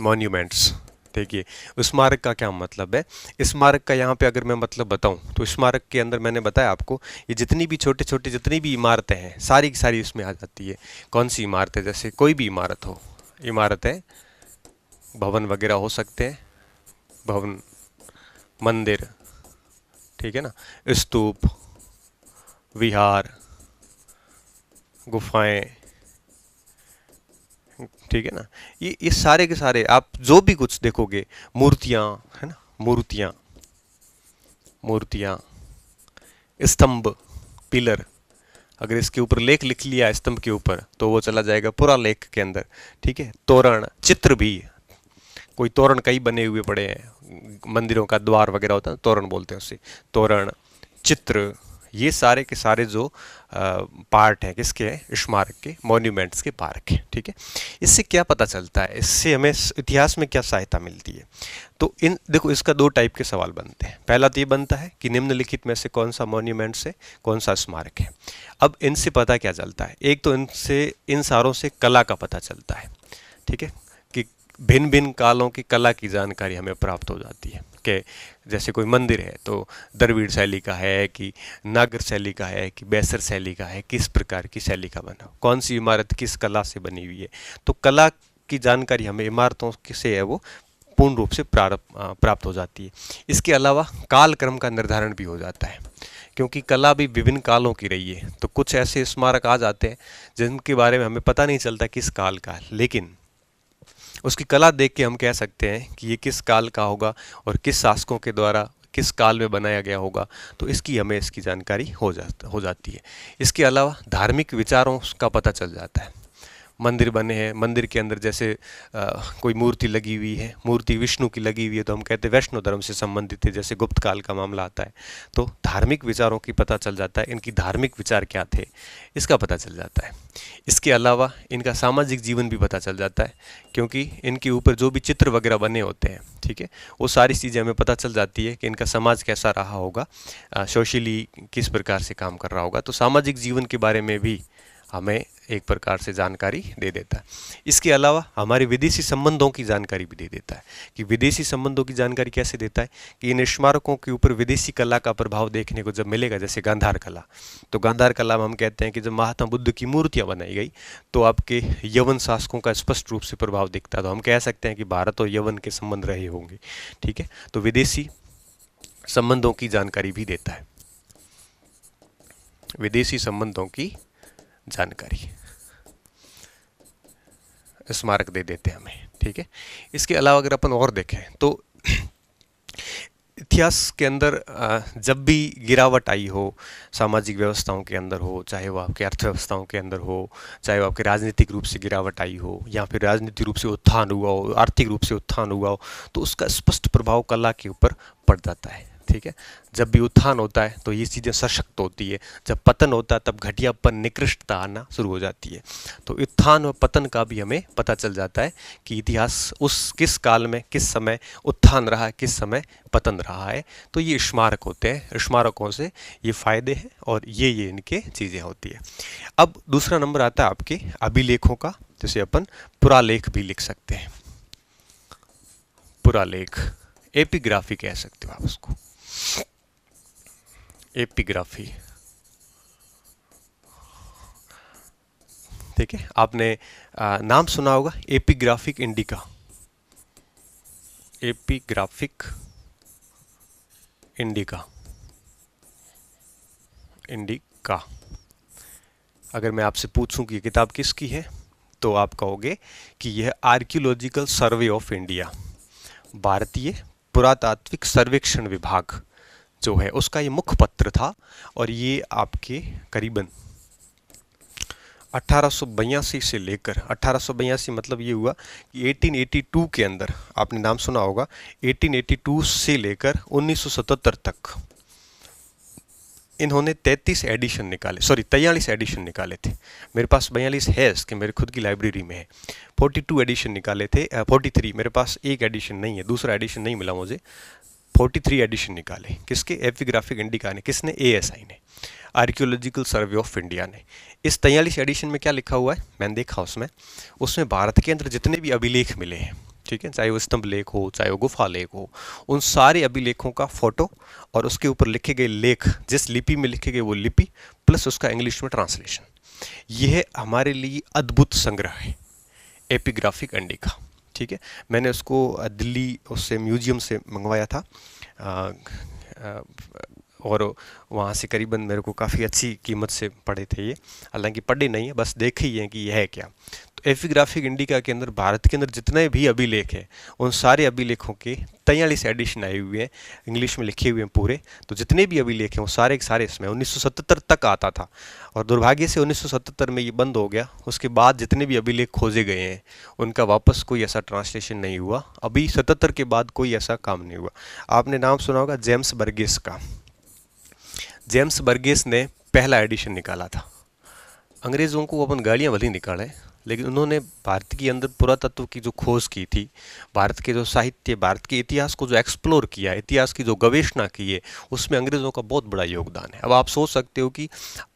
मॉन्यूमेंट्स। देखिए स्मारक का क्या मतलब है। स्मारक का यहाँ पे अगर मैं मतलब बताऊँ तो स्मारक के अंदर मैंने बताया आपको, ये जितनी भी छोटे छोटे जितनी भी इमारतें हैं सारी की सारी उसमें आ जाती है। कौन सी इमारत है, जैसे कोई भी इमारत हो, इमारत है, भवन वगैरह हो सकते हैं, भवन, मंदिर, ठीक है ना, स्तूप, विहार, गुफाएं, ठीक है ना, ये सारे के सारे आप जो भी कुछ देखोगे, मूर्तियां, है ना, मूर्तियां, मूर्तियां, स्तंभ, पिलर, अगर इसके ऊपर लेख लिख लिया स्तंभ के ऊपर तो वो चला जाएगा पूरा लेख के अंदर, ठीक है। तोरण, चित्र भी, कोई तोरण कई बने हुए पड़े हैं, मंदिरों का द्वार वगैरह होता है, तोरण बोलते हैं उससे, तोरण, चित्र, ये सारे के सारे जो पार्ट हैं किसके हैं, स्मारक के, मॉन्यूमेंट्स के पार्क हैं, ठीक है। इससे क्या पता चलता है, इससे हमें इतिहास में क्या सहायता मिलती है। तो इन देखो, इसका दो टाइप के सवाल बनते हैं। पहला तो ये बनता है कि निम्नलिखित में से कौन सा मॉन्यूमेंट्स है, कौन सा स्मारक है। अब इनसे पता क्या चलता है, एक तो इनसे, इन सारों से कला का पता चलता है, ठीक है, कि भिन्न भिन्न कालों की कला की जानकारी हमें प्राप्त हो जाती है। कि जैसे कोई मंदिर है तो द्रविड़ शैली का है कि नागर शैली का है कि बैसर शैली का है, किस प्रकार की शैली का बना, कौन सी इमारत किस कला से बनी हुई है। तो कला की जानकारी हमें इमारतों से है वो पूर्ण रूप से प्राप्त हो जाती है। इसके अलावा काल क्रम का निर्धारण भी हो जाता है, क्योंकि कला भी विभिन्न कालों की रही है। तो कुछ ऐसे स्मारक आ जाते हैं जिनके बारे में हमें पता नहीं चलता किस काल का है, लेकिन उसकी कला देख के हम कह सकते हैं कि ये किस काल का होगा और किस शासकों के द्वारा किस काल में बनाया गया होगा। तो इसकी हमें इसकी जानकारी हो जाती है। इसके अलावा धार्मिक विचारों का पता चल जाता है। मंदिर बने हैं, मंदिर के अंदर जैसे कोई मूर्ति लगी हुई है, मूर्ति विष्णु की लगी हुई है, तो हम कहते हैं वैष्णव धर्म से संबंधित है, जैसे गुप्त काल का मामला आता है। तो धार्मिक विचारों की पता चल जाता है, इनकी धार्मिक विचार क्या थे इसका पता चल जाता है। इसके अलावा इनका सामाजिक जीवन भी पता चल जाता है, क्योंकि इनके ऊपर जो भी चित्र वगैरह बने होते हैं, ठीक है, वो सारी चीज़ें हमें पता चल जाती है कि इनका समाज कैसा रहा होगा, सोशली किस प्रकार से काम कर रहा होगा। तो सामाजिक जीवन के बारे में भी हमें एक प्रकार से जानकारी दे देता है। इसके अलावा हमारे विदेशी संबंधों की जानकारी भी दे देता है। कि विदेशी संबंधों की जानकारी कैसे देता है, कि इन स्मारकों के ऊपर विदेशी कला का प्रभाव देखने को जब मिलेगा, जैसे गांधार कला, तो गांधार कला में हम कहते हैं कि जब महात्मा बुद्ध की मूर्तियां बनाई गई तो आपके यवन शासकों का स्पष्ट रूप से प्रभाव दिखता है। तो हम कह सकते हैं कि भारत और यवन के संबंध रहे होंगे, ठीक है। तो विदेशी संबंधों की जानकारी भी देता है, विदेशी संबंधों की जानकारी स्मारक दे देते हैं हमें, ठीक है। इसके अलावा अगर अपन और देखें तो इतिहास के अंदर जब भी गिरावट आई हो, सामाजिक व्यवस्थाओं के अंदर हो, चाहे वो आपकी अर्थव्यवस्थाओं के अंदर हो, चाहे वो आपके राजनीतिक रूप से गिरावट आई हो, या फिर राजनीतिक रूप से उत्थान हुआ हो, आर्थिक रूप से उत्थान हुआ हो, तो उसका स्पष्ट प्रभाव कला के ऊपर पड़ जाता है, ठीक है। जब भी उत्थान होता है तो ये चीज़ें सशक्त होती है, जब पतन होता है तब घटियापन, निकृष्टता आना शुरू हो जाती है। तो उत्थान और पतन का भी हमें पता चल जाता है कि इतिहास उस किस काल में किस समय उत्थान रहा है, किस समय पतन रहा है। तो ये स्मारक होते हैं, स्मारकों से ये फायदे हैं और ये इनके चीज़ें होती है। अब दूसरा नंबर आता है आपके अभिलेखों का, जैसे अपन पुरालेख भी लिख सकते हैं। पुरालेख, एपिग्राफी कह सकते हो आप उसको, एपिग्राफी, ठीक है। आपने नाम सुना होगा epigraphic indica, epigraphic indica, indica. अगर मैं आपसे पूछूं कि ये किताब किसकी है तो आप कहोगे कि यह आर्कियोलॉजिकल सर्वे ऑफ इंडिया, भारतीय पुरातात्विक सर्वेक्षण विभाग जो है उसका ये मुखपत्र था। और ये आपके करीबन 1882 से लेकर 1882 मतलब ये हुआ कि 1882 के अंदर, आपने नाम सुना होगा, 1882 से लेकर 1977 तक इन्होंने 43 एडिशन निकाले, सॉरी 43 एडिशन निकाले थे। मेरे पास 42 है, इसके मेरे खुद की लाइब्रेरी में है। 42 एडिशन निकाले थे, 43, मेरे पास एक एडिशन नहीं है, दूसरा एडिशन नहीं मिला मुझे। 43 एडिशन निकाले किसके? एपिग्राफिक इंडिका ने। किसने? ASI ने, आर्कियोलॉजिकल सर्वे ऑफ इंडिया ने। इस 43 एडिशन में क्या लिखा हुआ है मैंने देखा उसमें भारत के अंदर जितने भी अभिलेख मिले हैं, ठीक है, चाहे वो स्तंभ लेख हो, चाहे वो गुफा लेख हो, उन सारे अभिलेखों का फोटो और उसके ऊपर लिखे गए लेख, जिस लिपि में लिखे गए वो लिपि, प्लस उसका इंग्लिश में ट्रांसलेशन, यह हमारे लिए अद्भुत संग्रह है एपिग्राफिक इंडिका। ठीक है, मैंने उसको दिल्ली उससे म्यूजियम से मंगवाया था और वहाँ से करीबन मेरे को काफ़ी अच्छी कीमत से पड़े थे ये, हालांकि पढ़े नहीं है, बस देखे ही हैं कि यह है क्या। तो एपिग्राफिक इंडिका के अंदर भारत के अंदर जितने भी अभिलेख हैं उन सारे अभिलेखों के 43 एडिशन आए हुए हैं, इंग्लिश में लिखे हुए हैं पूरे। तो जितने भी अभिलेख हैं वो सारे के सारे इसमें 1977 तक आता था और दुर्भाग्य से 1977 में ये बंद हो गया। उसके बाद जितने भी अभिलेख खोजे गए हैं उनका वापस कोई ऐसा ट्रांसलेशन नहीं हुआ। अभी 77 के बाद कोई ऐसा काम नहीं हुआ। आपने नाम सुना होगा जेम्स बर्गेस का। जेम्स बर्गेस ने पहला एडिशन निकाला था। अंग्रेज़ों को अपन गालियाँ भली निकाले, लेकिन उन्होंने भारत के अंदर पुरातत्व की जो खोज की थी, भारत के जो साहित्य, भारत के इतिहास को जो एक्सप्लोर किया, इतिहास की जो गवेषणा की है, उसमें अंग्रेज़ों का बहुत बड़ा योगदान है। अब आप सोच सकते हो कि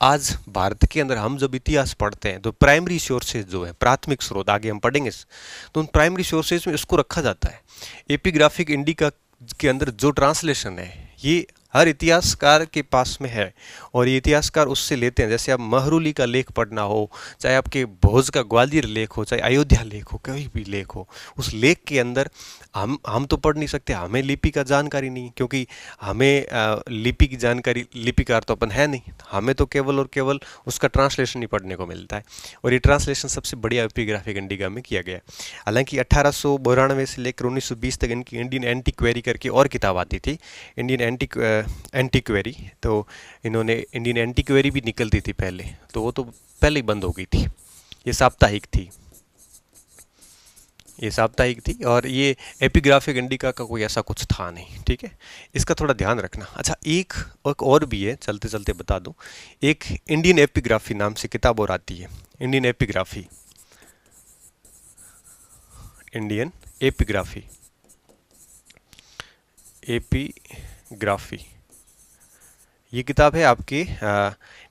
आज भारत के अंदर हम जब इतिहास पढ़ते हैं तो प्राइमरी सोर्सेज जो है, प्राथमिक स्रोत, आगे हम पढ़ेंगे, तो उन प्राइमरी सोर्सेज में इसको रखा जाता है। एपिग्राफिक इंडिका के अंदर जो ट्रांसलेशन है ये हर इतिहासकार के पास में है और ये इतिहासकार उससे लेते हैं। जैसे आप महरूली का लेख पढ़ना हो, चाहे आपके भोज का ग्वालियर लेख हो, चाहे अयोध्या लेख हो, कोई भी लेख हो, उस लेख के अंदर हम तो पढ़ नहीं सकते, हमें लिपि का जानकारी नहीं, क्योंकि हमें लिपि की जानकारी, लिपिकार तो अपन है नहीं, हमें तो केवल और केवल उसका ट्रांसलेशन ही पढ़ने को मिलता है। और ये ट्रांसलेशन सबसे बढ़िया एपिग्राफिक इंडिका में किया गया। हालांकि 1892 से लेकर 1920 तक इनकी इंडियन एंटीक्वेरी करके और किताब आती थी, इंडियन एंटीक्वेरी। तो इन्होंने इंडियन एंटीक्वेरी भी निकलती थी पहले, तो वो तो पहले ही बंद हो गई थी। ये साप्ताहिक थी, और ये एपिग्राफिक इंडिका का कोई ऐसा कुछ था नहीं। ठीक है, इसका थोड़ा ध्यान रखना। अच्छा, एक और भी है, चलते चलते बता दूं। एक इंडियन एपिग्राफी नाम से किताब और आती है, Indian epigraphy, Indian epigraphy, epigraphy. ये किताब है आपके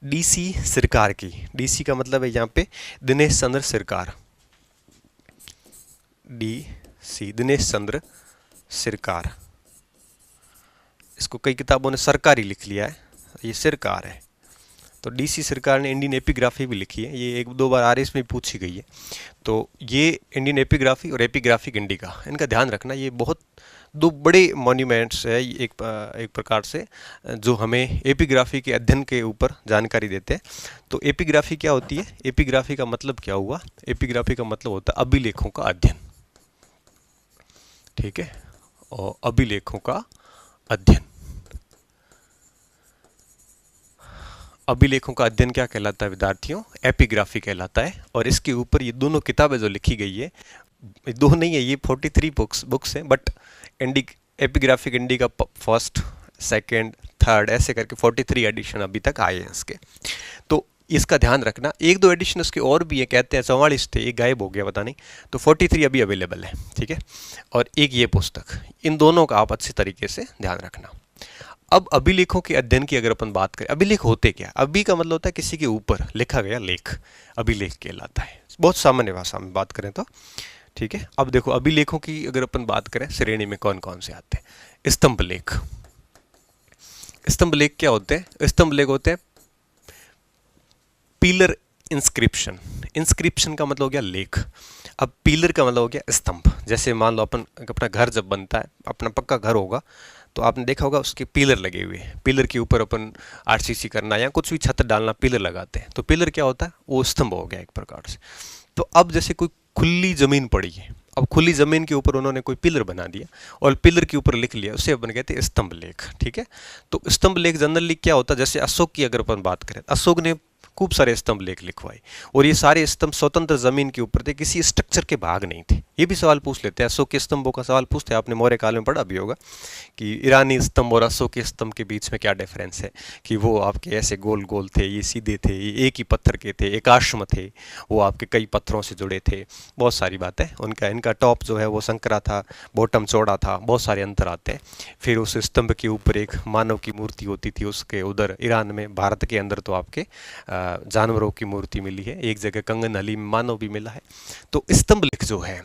DC सरकार की। DC का मतलब है यहाँ पे दिनेश चंद्र सरकार, DC दिनेश चंद्र सरकार। इसको कई किताबों ने सरकारी लिख लिया है, ये सरकार है। तो DC सरकार ने इंडियन एपिग्राफी भी लिखी है, ये एक दो बार RS में पूछी गई है। तो ये इंडियन एपिग्राफी और एपिग्राफिक इंडिका, इनका ध्यान रखना। ये बहुत दो बड़े मॉन्यूमेंट्स है एक प्रकार से, जो हमें एपिग्राफी के अध्ययन के ऊपर जानकारी देते हैं। तो एपिग्राफी क्या होती है? एपिग्राफी का मतलब क्या हुआ? एपिग्राफी का मतलब होता है अभिलेखों का अध्ययन। ठीक है, और अभिलेखों का अध्ययन, अभिलेखों का अध्ययन क्या कहलाता है विद्यार्थियों? एपिग्राफी कहलाता है। और इसके ऊपर ये दोनों किताबें जो लिखी गई है, दो नहीं है, ये 43 बुक्स हैं, but epigraphic indica first, second, third ऐसे करके 43 एडिशन अभी तक आए हैं इसके। तो इसका ध्यान रखना। एक दो एडिशन उसके और भी है, कहते हैं 44 थे, एक गायब हो गया पता नहीं। तो 43 अभी अवेलेबल है। ठीक है, और एक ये पुस्तक, इन दोनों का आप अच्छे तरीके से ध्यान रखना। अब अभिलेखों के अध्ययन की अगर अपन बात करें, अभिलेख होते क्या? अभी का मतलब होता है किसी के ऊपर लिखा गया लेख, अभिलेख कहलाता है, बहुत सामान्य भाषा में बात करें तो। ठीक है, अब देखो अभिलेखों की अगर अपन बात करें श्रेणी में कौन कौन से आते हैं। स्तंभ लेख। स्तंभ लेख क्या होते हैं? स्तंभ लेख होते हैं पिलर इंस्क्रिप्शन। इंस्क्रिप्शन का मतलब हो गया लेख। अब पिलर का मतलब हो गया स्तंभ। जैसे मान लो अपन अपना घर जब बनता है, अपना पक्का घर होगा, तो आपने देखा होगा उसके पिलर लगे हुए हैं। पिलर के ऊपर अपन RCC करना या कुछ भी छत डालना, पिलर लगाते हैं। तो पिलर क्या होता है? वो स्तंभ हो गया एक प्रकार से। तो अब जैसे कोई खुली जमीन पड़ी है, अब खुली जमीन के ऊपर उन्होंने कोई पिलर बना दिया और पिलर के ऊपर लिख लिया, उसे अपन कहते हैं स्तंभ लेख। ठीक है, तो स्तंभ लेख जनरली क्या होता है, जैसे अशोक की अगर अपन बात करें, अशोक ने खूब सारे स्तंभ लेख लिखवाए और ये सारे स्तंभ स्वतंत्र जमीन के ऊपर थे, किसी स्ट्रक्चर के भाग नहीं थे। ये भी सवाल पूछ लेते हैं, अशोक के स्तंभों का सवाल पूछते हैं, आपने मौर्य काल में पढ़ा भी होगा कि ईरानी स्तंभ और अशोक के स्तंभ के बीच में क्या डिफरेंस है, कि वो आपके ऐसे गोल गोल थे, ये सीधे थे, ये एक ही पत्थर के थे, एकाश्म थे, वो आपके कई पत्थरों से जुड़े थे, बहुत सारी बातें। उनका इनका टॉप जो है वो संकरा था, बॉटम चौड़ा था, बहुत सारे अंतर आते हैं। फिर उस स्तंभ के ऊपर एक मानव की मूर्ति होती थी, उसके उधर ईरान में, भारत के अंदर तो आपके जानवरों की मूर्ति मिली है, एक जगह कंगन हली में मानव भी मिला है। तो स्तंभ लेख जो है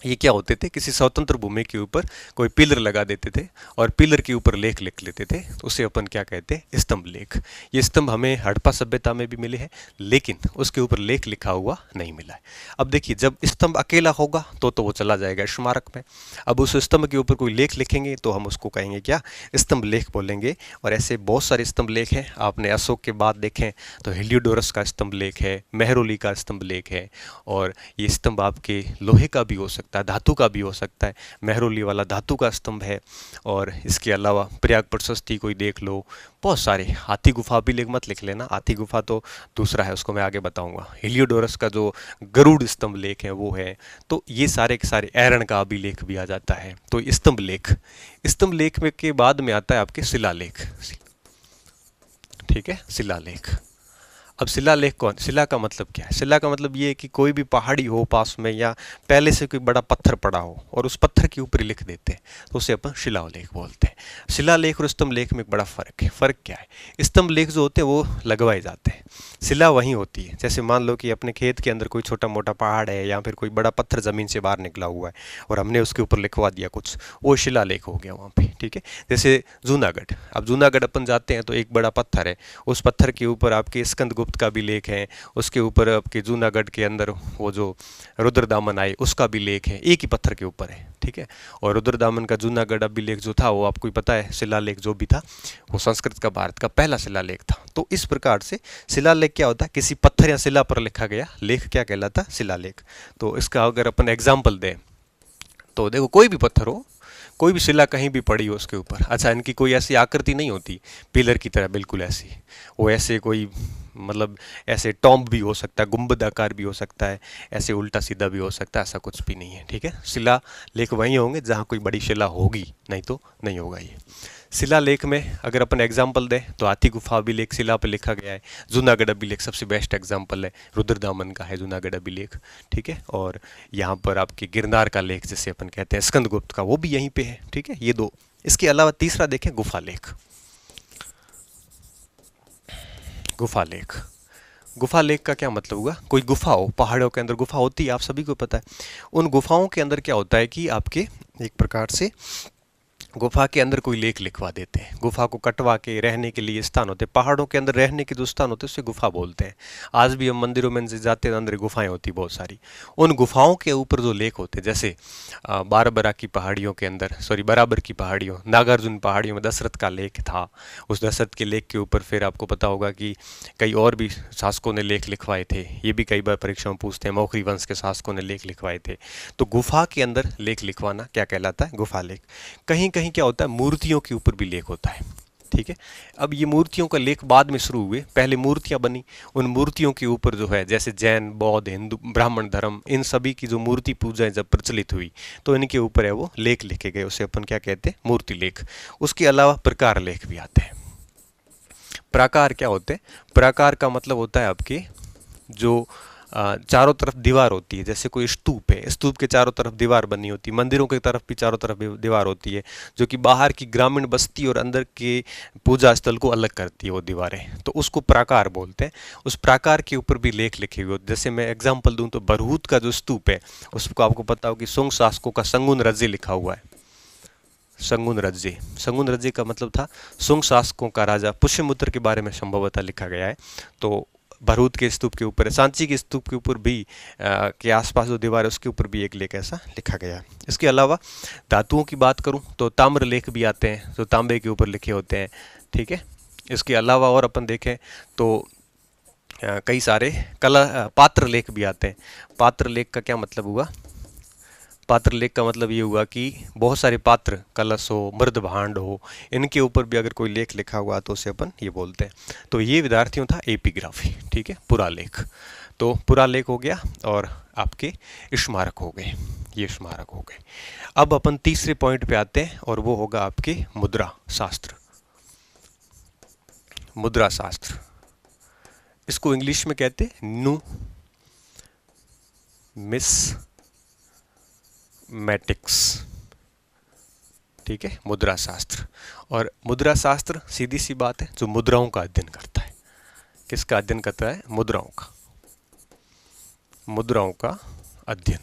ये क्या होते थे, किसी स्वतंत्र भूमि के ऊपर कोई पिलर लगा देते थे और पिलर के ऊपर लेख लिख लेते थे, तो उसे अपन क्या कहते हैं, स्तंभ लेख। ये स्तंभ हमें हड़प्पा सभ्यता में भी मिले हैं, लेकिन उसके ऊपर लेख लिखा हुआ नहीं मिला है। अब देखिए, जब स्तंभ अकेला होगा तो वो चला जाएगा स्मारक में। अब उस स्तंभ के ऊपर कोई लेख लिखेंगे तो हम उसको कहेंगे क्या, स्तंभ लेख बोलेंगे। और ऐसे बहुत सारे स्तंभ लेख हैं, आपने अशोक के बाद देखें तो हेलियोडोरस का स्तंभ लेख है, मेहरौली का स्तंभ लेख है, और ये स्तंभ आपके लोहे का भी हो सकता है, धातु का भी हो सकता है। मेहरौली वाला धातु का स्तंभ है। और इसके अलावा प्रयाग प्रशस्ति कोई देख लो, बहुत सारे। हाथी गुफा भी लेख मत लिख लेना, हाथी गुफा तो दूसरा है, उसको मैं आगे बताऊंगा। हेलियोडोरस का जो गरुड़ स्तंभ लेख है वो है। तो ये सारे के सारे, ऐरण का अभिलेख भी आ जाता है। तो स्तंभ लेख, स्तंभ लेख में के बाद में आता है आपके शिलालेख। ठीक है, शिलालेख। अब शिलालेख कौन, शिला का मतलब क्या है, शिला का मतलब ये है कि कोई भी पहाड़ी हो पास में या पहले से कोई बड़ा पत्थर पड़ा हो और उस पत्थर के ऊपर लिख देते हैं, तो उसे अपन शिलालेख बोलते हैं। शिलालेख और स्तंभ लेख में एक बड़ा फर्क है। फर्क क्या है, स्तंभ लेख जो होते हैं वो लगवाए जाते हैं, शिला वहीं होती है। जैसे मान लो कि अपने खेत के अंदर कोई छोटा मोटा पहाड़ है या फिर कोई बड़ा पत्थर जमीन से बाहर निकला हुआ है और हमने उसके ऊपर लिखवा दिया कुछ, वो शिलालेख हो गया वहाँ पे। ठीक है, जैसे जूनागढ़, अब जूनागढ़ अपन जाते हैं तो एक बड़ा पत्थर है, उस पत्थर के ऊपर आपके स्कंदगुप्त का भी लेख है, उसके ऊपर आपके जूनागढ़ के अंदर वो जो रुद्रदामन आए उसका भी लेख है, एक ही पत्थर के ऊपर है। ठीक है, और रुद्रदामन का जूनागढ़ अभिलेख जो था वो आपको पता है, शिलालेख जो भी था वो संस्कृत का भारत का पहला शिलालेख था। तो इस प्रकार से शिलालेख क्या होता है, किसी पत्थर या शिला पर लिखा गया लेख क्या कहलाता, शिलालेख। तो इसका अगर अपन एग्जाम्पल दें तो देखो, कोई भी पत्थर हो, कोई भी शिला कहीं भी पड़ी हो उसके ऊपर, अच्छा इनकी कोई ऐसी आकृति नहीं होती पिलर की तरह बिल्कुल ऐसी, वो ऐसे कोई मतलब ऐसे टॉम्ब भी हो सकता है, गुंबद आकार भी हो सकता है, ऐसे उल्टा सीधा भी हो सकता है, ऐसा कुछ भी नहीं है। ठीक है, शिला लेख वहीं होंगे जहाँ कोई बड़ी शिला होगी, नहीं तो नहीं होगा ये। शिला लेख में अगर अपन एग्जाम्पल दें तो हाथी गुफा अभिलेख शिला पर लिखा गया है, जूनागढ़ अभिलेख सबसे बेस्ट एग्जाम्पल है, रुद्रदामन का है जूनागढ़ अभिलेख। ठीक है, और यहाँ पर आपके गिरनार का लेख जिसे अपन कहते हैं स्कंदगुप्त का, वो भी यहीं पे है। ठीक है, ये दो। इसके अलावा तीसरा देखें, गुफा लेख। गुफा लेख, गुफा लेख का क्या मतलब हुआ, कोई गुफा हो, पहाड़ों के अंदर गुफा होती है, आप सभी को पता है। उन गुफाओं के अंदर क्या होता है कि आपके एक प्रकार से गुफा के अंदर कोई लेख लिखवा देते हैं, गुफा को कटवा के रहने के लिए स्थान होते हैं, पहाड़ों के अंदर रहने के जो स्थान होते हैं उसे गुफा बोलते हैं। आज भी हम मंदिरों में जाते हैं, अंदर गुफाएं होती बहुत सारी। उन गुफाओं के ऊपर जो लेख होते हैं, जैसे बारबरा की पहाड़ियों के अंदर, सॉरी बराबर की पहाड़ियों, नागार्जुन पहाड़ियों में दशरथ का लेख था, उस दशरथ के लेख के ऊपर फिर आपको पता होगा कि कई और भी शासकों ने लेख लिखवाए थे, ये भी कई बार परीक्षा में पूछते हैं, मौखरी वंश के शासकों ने लेख लिखवाए थे। तो गुफा के अंदर लेख लिखवाना क्या कहलाता है, गुफा लेख। कहीं कहीं क्या होता है, मूर्तियों के ऊपर भी लेख होता है। ठीक है, अब ये मूर्तियों का लेख बाद में शुरू हुए, पहले मूर्तियां बनी, उन मूर्तियों के ऊपर जो है, जैसे जैन, बौद्ध, हिंदू, ब्राह्मण धर्म, इन सभी की जो मूर्ति पूजाएं जब प्रचलित हुई तो इनके ऊपर है वो लेख लिखे गए, उसे अपन क्या कहते हैं, मूर्ति लेख। उसके अलावा प्रकार लेख भी आते हैं। प्राकार क्या होते हैं, प्राकार का मतलब होता है आपके जो चारों तरफ दीवार होती है, जैसे कोई स्तूप है, स्तूप के चारों तरफ दीवार बनी होती है, मंदिरों की तरफ भी चारों तरफ दीवार होती है, जो कि बाहर की ग्रामीण बस्ती और अंदर के पूजा स्थल को अलग करती है वो दीवारें, तो उसको प्राकार बोलते हैं। उस प्राकार के ऊपर भी लेख लिखे हुए, जैसे मैं एग्जाम्पल दूं तो बरहूत का जो स्तूप है उसको आपको पता हो कि सुंग शासकों का संगुन रज्जे लिखा हुआ है, संगुन रज्जे। संगुन रज्जे का मतलब था सुंग शासकों का राजा पुष्यमित्र के बारे में संभवतः लिखा गया है। तो भरूच के स्तूप के ऊपर, सांची के स्तूप के ऊपर भी के आसपास जो दीवार है उसके ऊपर भी एक लेख ऐसा लिखा गया है। इसके अलावा धातुओं की बात करूं तो ताम्र लेख भी आते हैं जो तांबे के ऊपर लिखे होते हैं। ठीक है, इसके अलावा और अपन देखें तो कई सारे कला पात्र लेख भी आते हैं। पात्र लेख का क्या मतलब हुआ, पात्र लेख का मतलब ये हुआ कि बहुत सारे पात्र, कलश हो, मृद भांड हो, इनके ऊपर भी अगर कोई लेख लिखा हुआ तो उसे अपन ये बोलते हैं। तो ये विद्यार्थियों था एपिग्राफी, ठीक है, पुरालेख। तो पुरालेख हो गया और आपके स्मारक हो गए, ये स्मारक हो गए। अब अपन तीसरे पॉइंट पे आते हैं और वो होगा आपके मुद्रा शास्त्र। मुद्रा शास्त्र, इसको इंग्लिश में कहते हैं न्यूमिस्मैटिक्स, ठीक है, मुद्रा शास्त्र। और मुद्रा शास्त्र सीधी सी बात है, जो मुद्राओं का अध्ययन करता है। किसका अध्ययन करता है? मुद्राओं का, मुद्राओं का अध्ययन,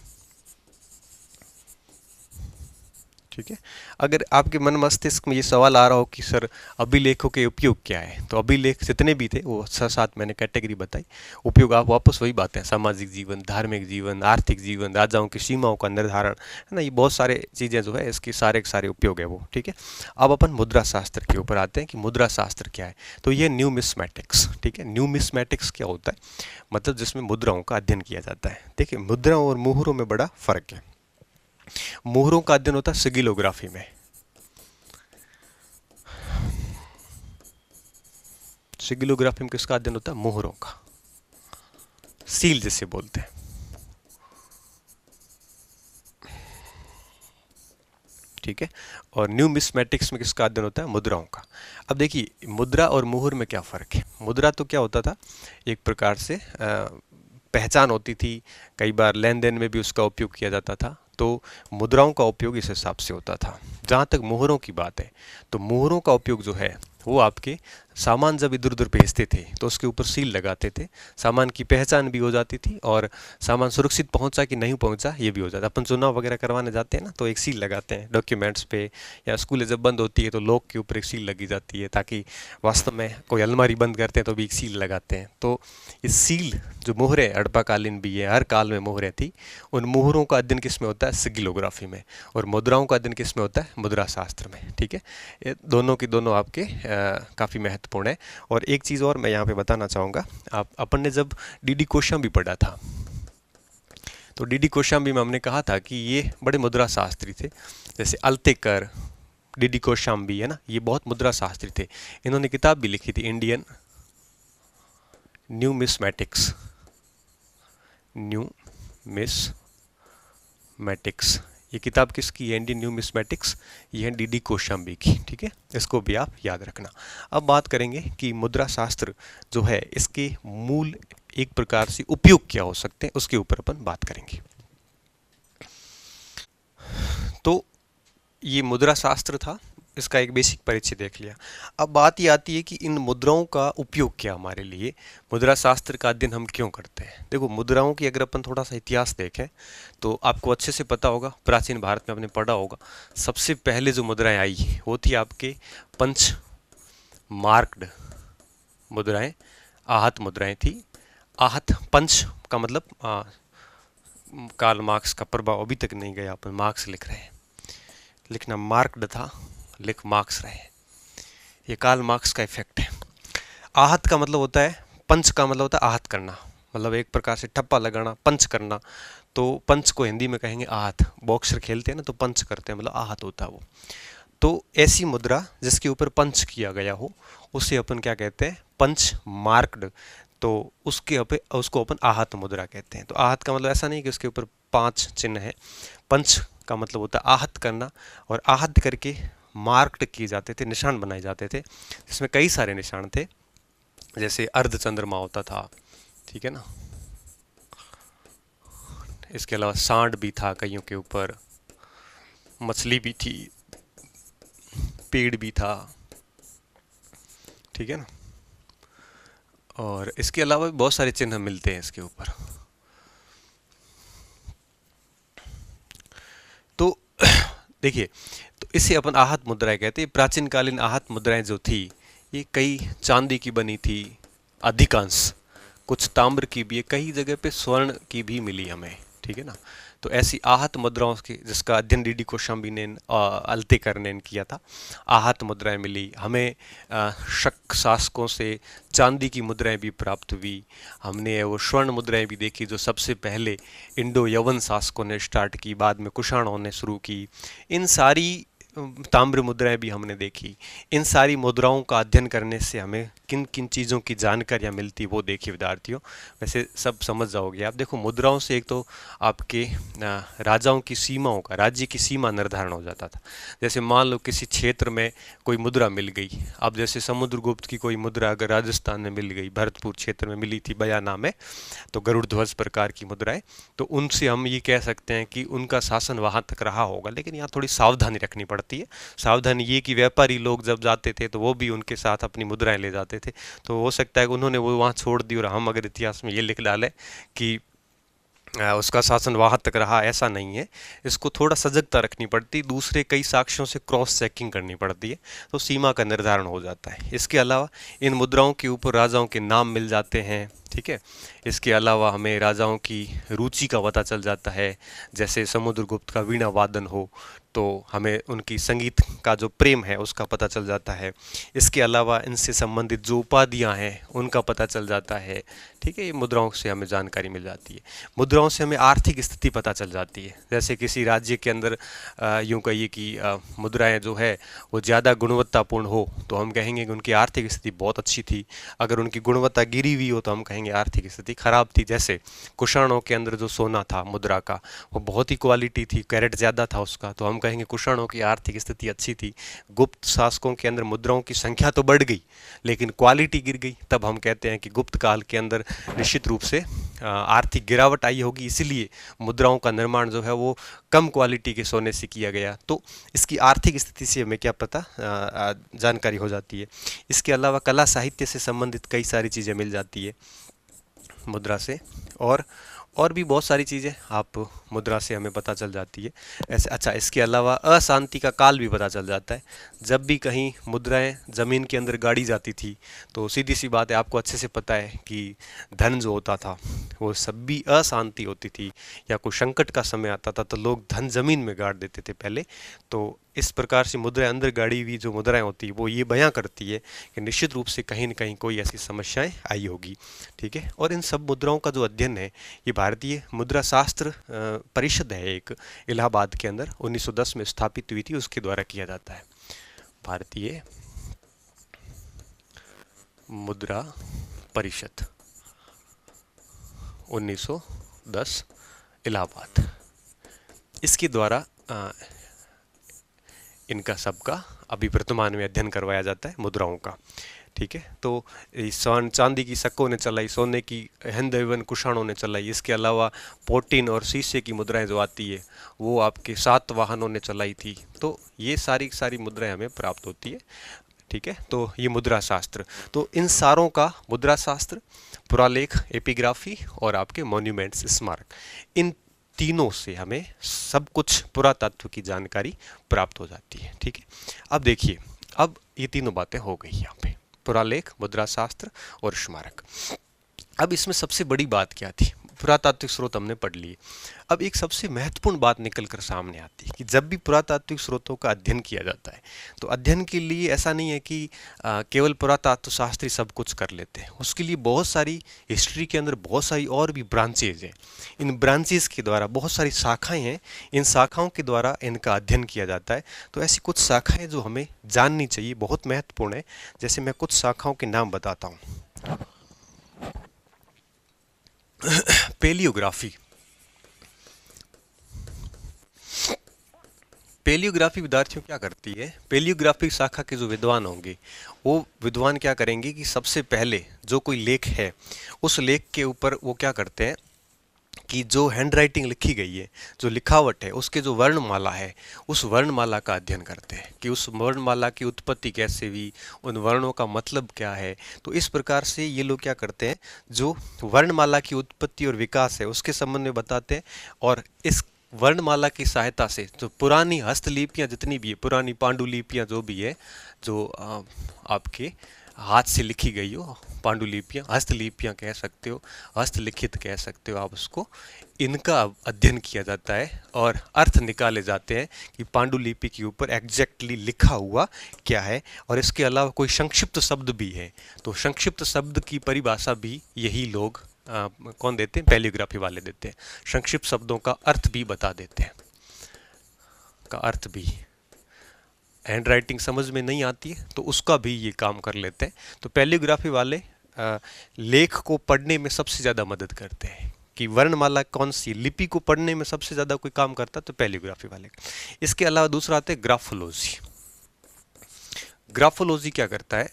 ठीक है। अगर आपके मन मस्तिष्क में ये सवाल आ रहा हो कि सर अभिलेखों के उपयोग क्या है, तो अभिलेख जितने भी थे वो 6-7 मैंने कैटेगरी बताई। उपयोग आप वापस वही बातें, सामाजिक जीवन, धार्मिक जीवन, आर्थिक जीवन, राजाओं की सीमाओं का निर्धारण, है ना, ये बहुत सारे चीज़ें जो है इसके सारे के सारे उपयोग है वो, ठीक है। अब अपन मुद्रा शास्त्र के ऊपर आते हैं कि मुद्रा शास्त्र क्या है। तो ये न्यूमिस्मैटिक्स, ठीक है। न्यूमिस्मैटिक्स क्या होता है? मतलब जिसमें मुद्राओं का अध्ययन किया जाता है। देखिए, मुद्राओं और मुहरों में बड़ा फर्क है। मुहरों का अध्ययन होता है सिगिलोग्राफी में, सिगिलोग्राफी में किसका अध्ययन होता है? मुहरों का, सील जिसे बोलते हैं, ठीक है। और न्यूमिस्मैटिक्स में किसका अध्ययन होता है? मुद्राओं का। अब देखिए, मुद्रा और मुहर में क्या फर्क है। मुद्रा तो क्या होता था, एक प्रकार से पहचान होती थी, कई बार लेन देन में भी उसका उपयोग किया जाता था। तो मुद्राओं का उपयोग इस हिसाब से होता था। जहाँ तक मुहरों की बात है, तो मुहरों का उपयोग जो है वो आपके सामान जब इधर उधर भेजते थे तो उसके ऊपर सील लगाते थे, सामान की पहचान भी हो जाती थी और सामान सुरक्षित पहुंचा कि नहीं पहुंचा ये भी हो जाता। अपन चुनाव वगैरह करवाने जाते हैं ना, तो एक सील लगाते हैं डॉक्यूमेंट्स पे, या स्कूलें जब बंद होती है तो लॉक के ऊपर एक सील लगी जाती है, ताकि वास्तव में कोई अलमारी बंद करते हैं तो भी एक सील लगाते हैं। तो ये सील जो मोहरें हड़प्पाकालीन भी है, हर काल में मोहरें थी, उन मोहरों का अध्ययन किस में होता है? सिगिलोग्राफी में। और मुद्राओं का अध्ययन किस में होता है? मुद्रा शास्त्र में, ठीक है। ये दोनों की दोनों आपके काफ़ी महत्वपूर्ण है। और एक चीज़ और मैं यहाँ पे बताना चाहूँगा, आप अपन ने जब डीडी कोशाम्बी पढ़ा था, तो डीडी कोशाम्बी में हमने कहा था कि ये बड़े मुद्रा शास्त्री थे। जैसे अल्तेकर, डीडी कोशाम्बी, है ना, ये बहुत मुद्रा शास्त्री थे। इन्होंने किताब भी लिखी थी, इंडियन न्यूमिस्मैटिक्स, न्यूमिस्मैटिक्स। ये किताब किसकी है? इंडियन न्यूमिस्मैटिक्स, ये है डीडी कोशाम्बी की, ठीक है। इसको भी आप याद रखना। अब बात करेंगे कि मुद्रा शास्त्र जो है इसके मूल एक प्रकार से उपयोग क्या हो सकते हैं, उसके ऊपर अपन बात करेंगे। तो ये मुद्रा शास्त्र था, इसका एक बेसिक परिचय देख लिया। अब बात ये आती है कि इन मुद्राओं का उपयोग क्या हमारे लिए, मुद्रा शास्त्र का अध्ययन हम क्यों करते हैं। देखो, मुद्राओं की अगर अपन थोड़ा सा इतिहास देखें तो आपको अच्छे से पता होगा, प्राचीन भारत में आपने पढ़ा होगा, सबसे पहले जो मुद्राएं आई वो थी आपके पंच मार्क्ड मुद्राएं, आहत मुद्राएं थी। आहत, पंच का मतलब कार्ल मार्क्स का प्रभाव अभी तक नहीं गया, अपन मार्क्स लिख रहे हैं, लिखना मार्क्ड था, लिख मार्क्स रहे। ये कार्ल मार्क्स का इफेक्ट है। आहत का मतलब होता है, पंच का मतलब होता है आहत करना, मतलब एक प्रकार से ठप्पा लगाना, पंच करना। तो पंच को हिंदी में कहेंगे आहत। बॉक्सर खेलते हैं ना तो पंच करते हैं, मतलब आहत होता है वो। तो ऐसी मुद्रा जिसके ऊपर पंच किया गया हो उसे अपन क्या कहते हैं? Punch marked. तो उसको अपन आहत मुद्रा कहते हैं। तो आहत का मतलब ऐसा नहीं कि उसके ऊपर 5 चिन्ह है। पंच का मतलब होता है आहत करना, और आहत करके मार्क्ड किए जाते थे, निशान बनाए जाते थे, जिसमें कई सारे निशान थे। जैसे अर्ध चंद्रमा होता था, ठीक है ना, इसके अलावा सांड भी था कईयों के ऊपर, मछली भी थी, पेड़ भी था, ठीक है ना। और इसके अलावा भी बहुत सारे चिन्ह मिलते हैं इसके ऊपर। तो देखिए, तो इसे अपन आहत मुद्राएं कहते हैं। प्राचीन कालीन आहत मुद्राएं जो थी ये कई चांदी की बनी थी, अधिकांश, कुछ ताम्र की भी है, कई जगह पे स्वर्ण की भी मिली हमें, ठीक है ना। तो ऐसी आहत मुद्राओं की जिसका अध्ययन डीडी कोशाम्बी ने अल्तेकर ने किया था। आहत मुद्राएं मिली हमें, शक शासकों से चांदी की मुद्राएं भी प्राप्त हुई। हमने वो स्वर्ण मुद्राएं भी देखी जो सबसे पहले इंडो यवन शासकों ने स्टार्ट की, बाद में कुषाणों ने शुरू की। इन सारी ताम्र मुद्राएं भी हमने देखी। इन सारी मुद्राओं का अध्ययन करने से हमें किन किन चीज़ों की जानकारियाँ मिलती वो देखिए विद्यार्थियों। वैसे सब समझ जाओगे आप। देखो मुद्राओं से एक तो आपके राजाओं की सीमाओं का, राज्य की सीमा निर्धारण हो जाता था। जैसे मान लो किसी क्षेत्र में कोई मुद्रा मिल गई, अब जैसे समुद्रगुप्त की कोई मुद्रा अगर राजस्थान में मिल गई, भरतपुर क्षेत्र में मिली थी बयाना में, तो गरुड़ ध्वज प्रकार की मुद्राएं, तो उनसे हम ये कह सकते हैं कि उनका शासन वहाँ तक रहा होगा। लेकिन यहाँ थोड़ी सावधानी रखनी पड़ती है। सावधानी ये कि व्यापारी लोग जब जाते थे तो वो भी उनके साथ अपनी मुद्राएं ले जाते थे, तो हो सकता है कि उन्होंने वो वहाँ छोड़ दी और हम अगर इतिहास में ये लिख डालें कि उसका शासन वहाँ तक रहा, ऐसा नहीं है। इसको थोड़ा सजगता रखनी पड़ती, दूसरे कई साक्ष्यों से क्रॉस चेकिंग करनी पड़ती है, तो सीमा का निर्धारण हो जाता है। इसके अलावा इन मुद्राओं के ऊपर राजाओं के नाम मिल जाते हैं, ठीक है। इसके अलावा हमें राजाओं की रुचि का पता चल जाता है। जैसे समुद्रगुप्त का वीणा वादन हो तो हमें उनकी संगीत का जो प्रेम है उसका पता चल जाता है। इसके अलावा इनसे संबंधित जो उपाधियां हैं उनका पता चल जाता है, ठीक है। ये मुद्राओं से हमें जानकारी मिल जाती है। मुद्राओं से हमें आर्थिक स्थिति पता चल जाती है। जैसे किसी राज्य के अंदर यूँ कहिए कि मुद्राएं जो है वो ज़्यादा गुणवत्तापूर्ण हो तो हम कहेंगे कि उनकी आर्थिक स्थिति बहुत अच्छी थी। अगर उनकी गुणवत्ता गिरी हुई हो तो हम कहेंगे आर्थिक स्थिति खराब थी। जैसे कुषाणों के अंदर जो सोना था मुद्रा का वो बहुत ही क्वालिटी थी, कैरेट ज़्यादा था उसका, तो हम कहेंगे कुषाणों की आर्थिक स्थिति अच्छी थी। गुप्त शासकों के अंदर मुद्राओं की संख्या तो बढ़ गई लेकिन क्वालिटी गिर गई, तब हम कहते हैं कि गुप्त काल के अंदर निश्चित रूप से आर्थिक गिरावट आई होगी, इसीलिए मुद्राओं का निर्माण जो है वो कम क्वालिटी के सोने से किया गया। तो इसकी आर्थिक स्थिति से हमें क्या पता जानकारी हो जाती है। इसके अलावा कला साहित्य से संबंधित कई सारी चीज़ें मिल जाती है मुद्रा से, और भी बहुत सारी चीज़ें आप मुद्रा से हमें पता चल जाती है ऐसे। अच्छा, इसके अलावा अशांति का काल भी पता चल जाता है। जब भी कहीं मुद्राएं ज़मीन के अंदर गाड़ी जाती थी तो सीधी सी बात है, आपको अच्छे से पता है कि धन जो होता था वो सब भी अशांति होती थी, या कोई संकट का समय आता था तो लोग धन ज़मीन में गाड़ देते थे पहले। तो इस प्रकार से मुद्राएं अंदर गाड़ी हुई जो मुद्राएं होती है वो ये बयां करती है कि निश्चित रूप से कहीं न कहीं कोई ऐसी समस्याएं आई होगी, ठीक है। और इन सब मुद्राओं का जो अध्ययन है ये भारतीय मुद्रा शास्त्र परिषद है एक, इलाहाबाद के अंदर 1910 में स्थापित हुई थी, उसके द्वारा किया जाता है। भारतीय मुद्रा परिषद 1910 इलाहाबाद, इसके द्वारा इनका सबका अभी वर्तमान में अध्ययन करवाया जाता है मुद्राओं का, ठीक है। तो स्वर्ण चांदी की शकों ने चलाई, सोने की हिंद एवं कुषाणों ने चलाई। इसके अलावा पोटीन और शीशे की मुद्राएं जो आती है वो आपके सातवाहनों ने चलाई थी। तो ये सारी मुद्राएं हमें प्राप्त होती है, ठीक है। तो ये मुद्रा शास्त्र, तो इन सारों का मुद्रा शास्त्र, पुरालेख, एपिग्राफी और आपके मॉन्यूमेंट्स, स्मारक, इन तीनों से हमें सब कुछ पुरातत्व की जानकारी प्राप्त हो जाती है, ठीक है। अब देखिए, अब ये तीनों बातें हो गई यहाँ पे, पुरालेख, मुद्रा शास्त्र और स्मारक। अब इसमें सबसे बड़ी बात क्या थी? पुरातात्विक स्रोत हमने पढ़ लिए। अब एक सबसे महत्वपूर्ण बात निकल कर सामने आती है कि जब भी पुरातात्विक स्रोतों का अध्ययन किया जाता है तो अध्ययन के लिए ऐसा नहीं है कि केवल पुरातत्व शास्त्री सब कुछ कर लेते हैं। उसके लिए बहुत सारी हिस्ट्री के अंदर बहुत सारी और भी ब्रांचेज हैं। इन ब्रांचेज के द्वारा बहुत सारी शाखाएं हैं, इन शाखाओं के द्वारा इनका अध्ययन किया जाता है। तो ऐसी कुछ शाखाएं जो हमें जाननी चाहिए, बहुत महत्वपूर्ण है। जैसे मैं कुछ शाखाओं के नाम बताता हूँ। पेलियोग्राफी, पेलियोग्राफी विद्यार्थियों क्या करती है? पेलियोग्राफी शाखा के जो विद्वान होंगे वो विद्वान क्या करेंगे कि सबसे पहले जो कोई लेख है उस लेख के ऊपर वो क्या करते हैं कि जो हैंड राइटिंग लिखी गई है, जो लिखावट है, उसके जो वर्णमाला है उस वर्णमाला का अध्ययन करते हैं कि उस वर्णमाला की उत्पत्ति कैसे हुई, उन वर्णों का मतलब क्या है। तो इस प्रकार से ये लोग क्या करते हैं, जो वर्णमाला की उत्पत्ति और विकास है उसके संबंध में बताते हैं। और इस वर्णमाला की सहायता से जो पुरानी हस्तलिपियाँ जितनी भी है, पुरानी पांडुलिपियाँ जो भी है, जो आपके हाथ से लिखी गई हो, पांडुलिपियाँ, हस्तलिपियाँ कह सकते हो, हस्तलिखित कह सकते हो आप उसको, इनका अध्ययन किया जाता है और अर्थ निकाले जाते हैं कि पांडुलिपि के ऊपर एग्जैक्टली लिखा हुआ क्या है। और इसके अलावा कोई संक्षिप्त शब्द भी है, तो संक्षिप्त शब्द की परिभाषा भी यही लोग कौन देते हैं, पैलियोग्राफी वाले देते हैं। संक्षिप्त शब्दों का अर्थ भी बता देते हैं, का अर्थ भी। हैंड राइटिंग समझ में नहीं आती है तो उसका भी ये काम कर लेते हैं। तो पैलियोग्राफी वाले लेख को पढ़ने में सबसे ज़्यादा मदद करते हैं कि वर्णमाला कौन सी, लिपि को पढ़ने में सबसे ज़्यादा कोई काम करता है तो पैलियोग्राफी वाले। इसके अलावा दूसरा आता है ग्राफोलॉजी। ग्राफोलॉजी क्या करता है,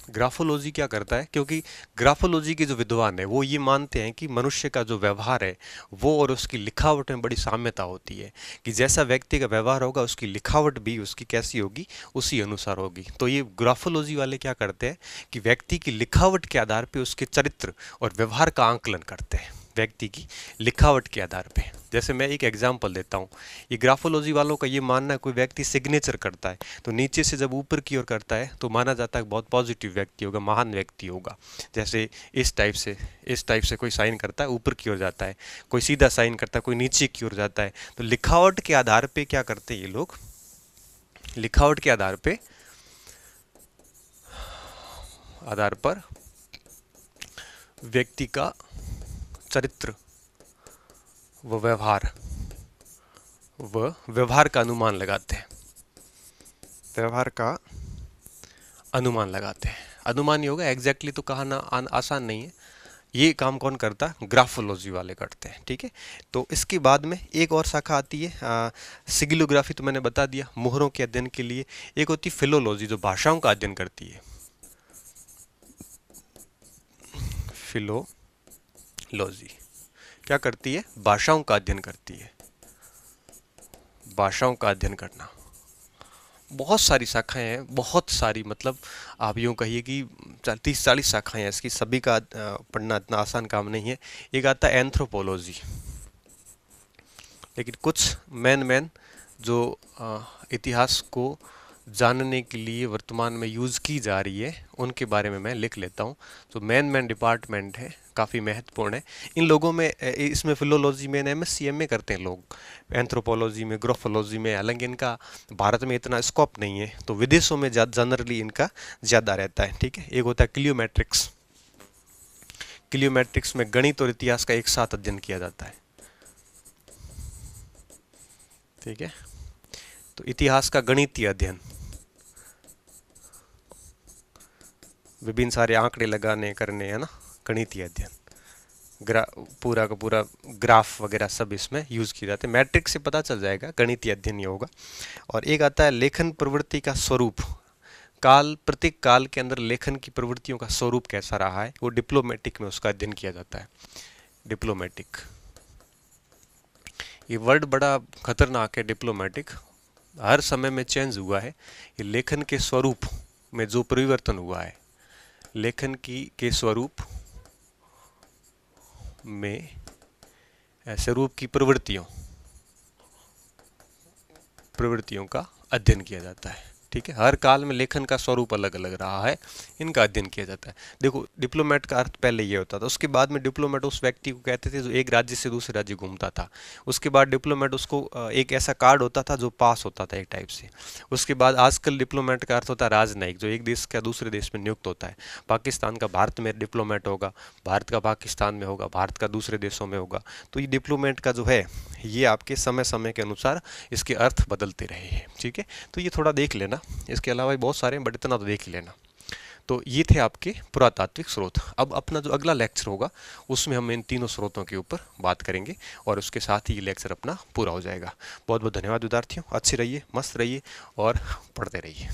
ग्राफोलॉजी क्या करता है, क्योंकि ग्राफोलॉजी के जो विद्वान है वो ये मानते हैं कि मनुष्य का जो व्यवहार है वो और उसकी लिखावट में बड़ी साम्यता होती है, कि जैसा व्यक्ति का व्यवहार होगा उसकी लिखावट भी उसकी कैसी होगी, उसी अनुसार होगी। तो ये ग्राफोलॉजी वाले क्या करते हैं कि व्यक्ति की लिखावट के आधार पर उसके चरित्र और व्यवहार का आंकलन करते हैं, व्यक्ति की लिखावट के आधार पे। जैसे मैं एक एग्जांपल देता हूँ, ये ग्राफोलॉजी वालों का ये मानना है कोई व्यक्ति सिग्नेचर करता है तो नीचे से जब ऊपर की ओर करता है तो माना जाता है बहुत पॉजिटिव व्यक्ति होगा, महान व्यक्ति होगा। जैसे इस टाइप से कोई साइन करता है ऊपर की ओर जाता है, कोई सीधा साइन करता है, कोई नीचे की ओर जाता है। तो लिखावट के आधार पे क्या करते हैं ये लोग, लिखावट के आधार पर व्यक्ति का चरित्र व व्यवहार का अनुमान लगाते हैं, व्यवहार का अनुमान लगाते हैं। अनुमान ही होगा, एग्जैक्टली तो कहना आसान नहीं है। ये काम कौन करता है, ग्राफोलॉजी वाले करते हैं, ठीक है। तो इसके बाद में एक और शाखा आती है सिगिलोग्राफी, तो मैंने बता दिया मोहरों के अध्ययन के लिए। एक होती है फिलोलॉजी जो भाषाओं का अध्ययन करती है, फिलोलॉजी क्या करती है, भाषाओं का अध्ययन करती है। भाषाओं का अध्ययन करना, बहुत सारी शाखाएं हैं, बहुत सारी, मतलब आप यूँ कहिए कि 30-40 शाखाएं हैं इसकी, सभी का पढ़ना इतना आसान काम नहीं है। एक आता है एंथ्रोपोलॉजी, लेकिन कुछ मेन जो इतिहास को जानने के लिए वर्तमान में यूज़ की जा रही है उनके बारे में मैं लिख लेता हूँ। तो मेन डिपार्टमेंट है, काफ़ी महत्वपूर्ण है। इन लोगों में इसमें फिलोलॉजी में MSc MA करते हैं लोग, एंथ्रोपोलॉजी में, ग्राफोलॉजी में। हालांकि इनका भारत में इतना स्कोप नहीं है, तो विदेशों में जनरली इनका ज़्यादा रहता है, ठीक है। एक होता है क्लियोमेट्रिक्स, क्लियोमेट्रिक्स में गणित और इतिहास का एक साथ अध्ययन किया जाता है, ठीक है। तो इतिहास का गणितीय अध्ययन, विभिन्न सारे आंकड़े लगाने करने, है ना, गणितीय अध्ययन, पूरा का पूरा ग्राफ वगैरह सब इसमें यूज़ किए जाते हैं। मैट्रिक्स से पता चल जाएगा, गणितीय अध्ययन ये होगा। और एक आता है लेखन प्रवृत्ति का स्वरूप, प्रत्येक काल के अंदर लेखन की प्रवृत्तियों का स्वरूप कैसा रहा है, वो डिप्लोमेटिक में उसका अध्ययन किया जाता है। डिप्लोमेटिक, ये वर्ड बड़ा खतरनाक है, डिप्लोमेटिक, हर समय में चेंज हुआ है। ये लेखन के स्वरूप में जो परिवर्तन हुआ है, लेखन के स्वरूप में स्वरूप की प्रवृत्तियों का अध्ययन किया जाता है, ठीक है। हर काल में लेखन का स्वरूप अलग अलग रहा है, इनका अध्ययन किया जाता है। देखो डिप्लोमेट का अर्थ पहले ये होता था, उसके बाद में डिप्लोमेट उस व्यक्ति को कहते थे जो एक राज्य से दूसरे राज्य घूमता था। उसके बाद डिप्लोमेट उसको एक ऐसा कार्ड होता था जो पास होता था एक टाइप से। उसके बाद आजकल डिप्लोमेट का अर्थ होता है राजनयिक, जो एक देश का दूसरे देश में नियुक्त होता है। पाकिस्तान का भारत में डिप्लोमेट होगा, भारत का पाकिस्तान में होगा, भारत का दूसरे देशों में होगा। तो ये डिप्लोमेट का जो है ये आपके समय समय के अनुसार इसके अर्थ बदलते रहे हैं, ठीक है। तो ये थोड़ा देख लेना, इसके अलावा भी बहुत सारे हैं बट इतना तो देख ही लेना। तो ये थे आपके पुरातात्विक स्रोत। अब अपना जो अगला लेक्चर होगा उसमें हम इन तीनों स्रोतों के ऊपर बात करेंगे और उसके साथ ही ये लेक्चर अपना पूरा हो जाएगा। बहुत बहुत धन्यवाद विद्यार्थियों, अच्छे रहिए, मस्त रहिए और पढ़ते रहिए।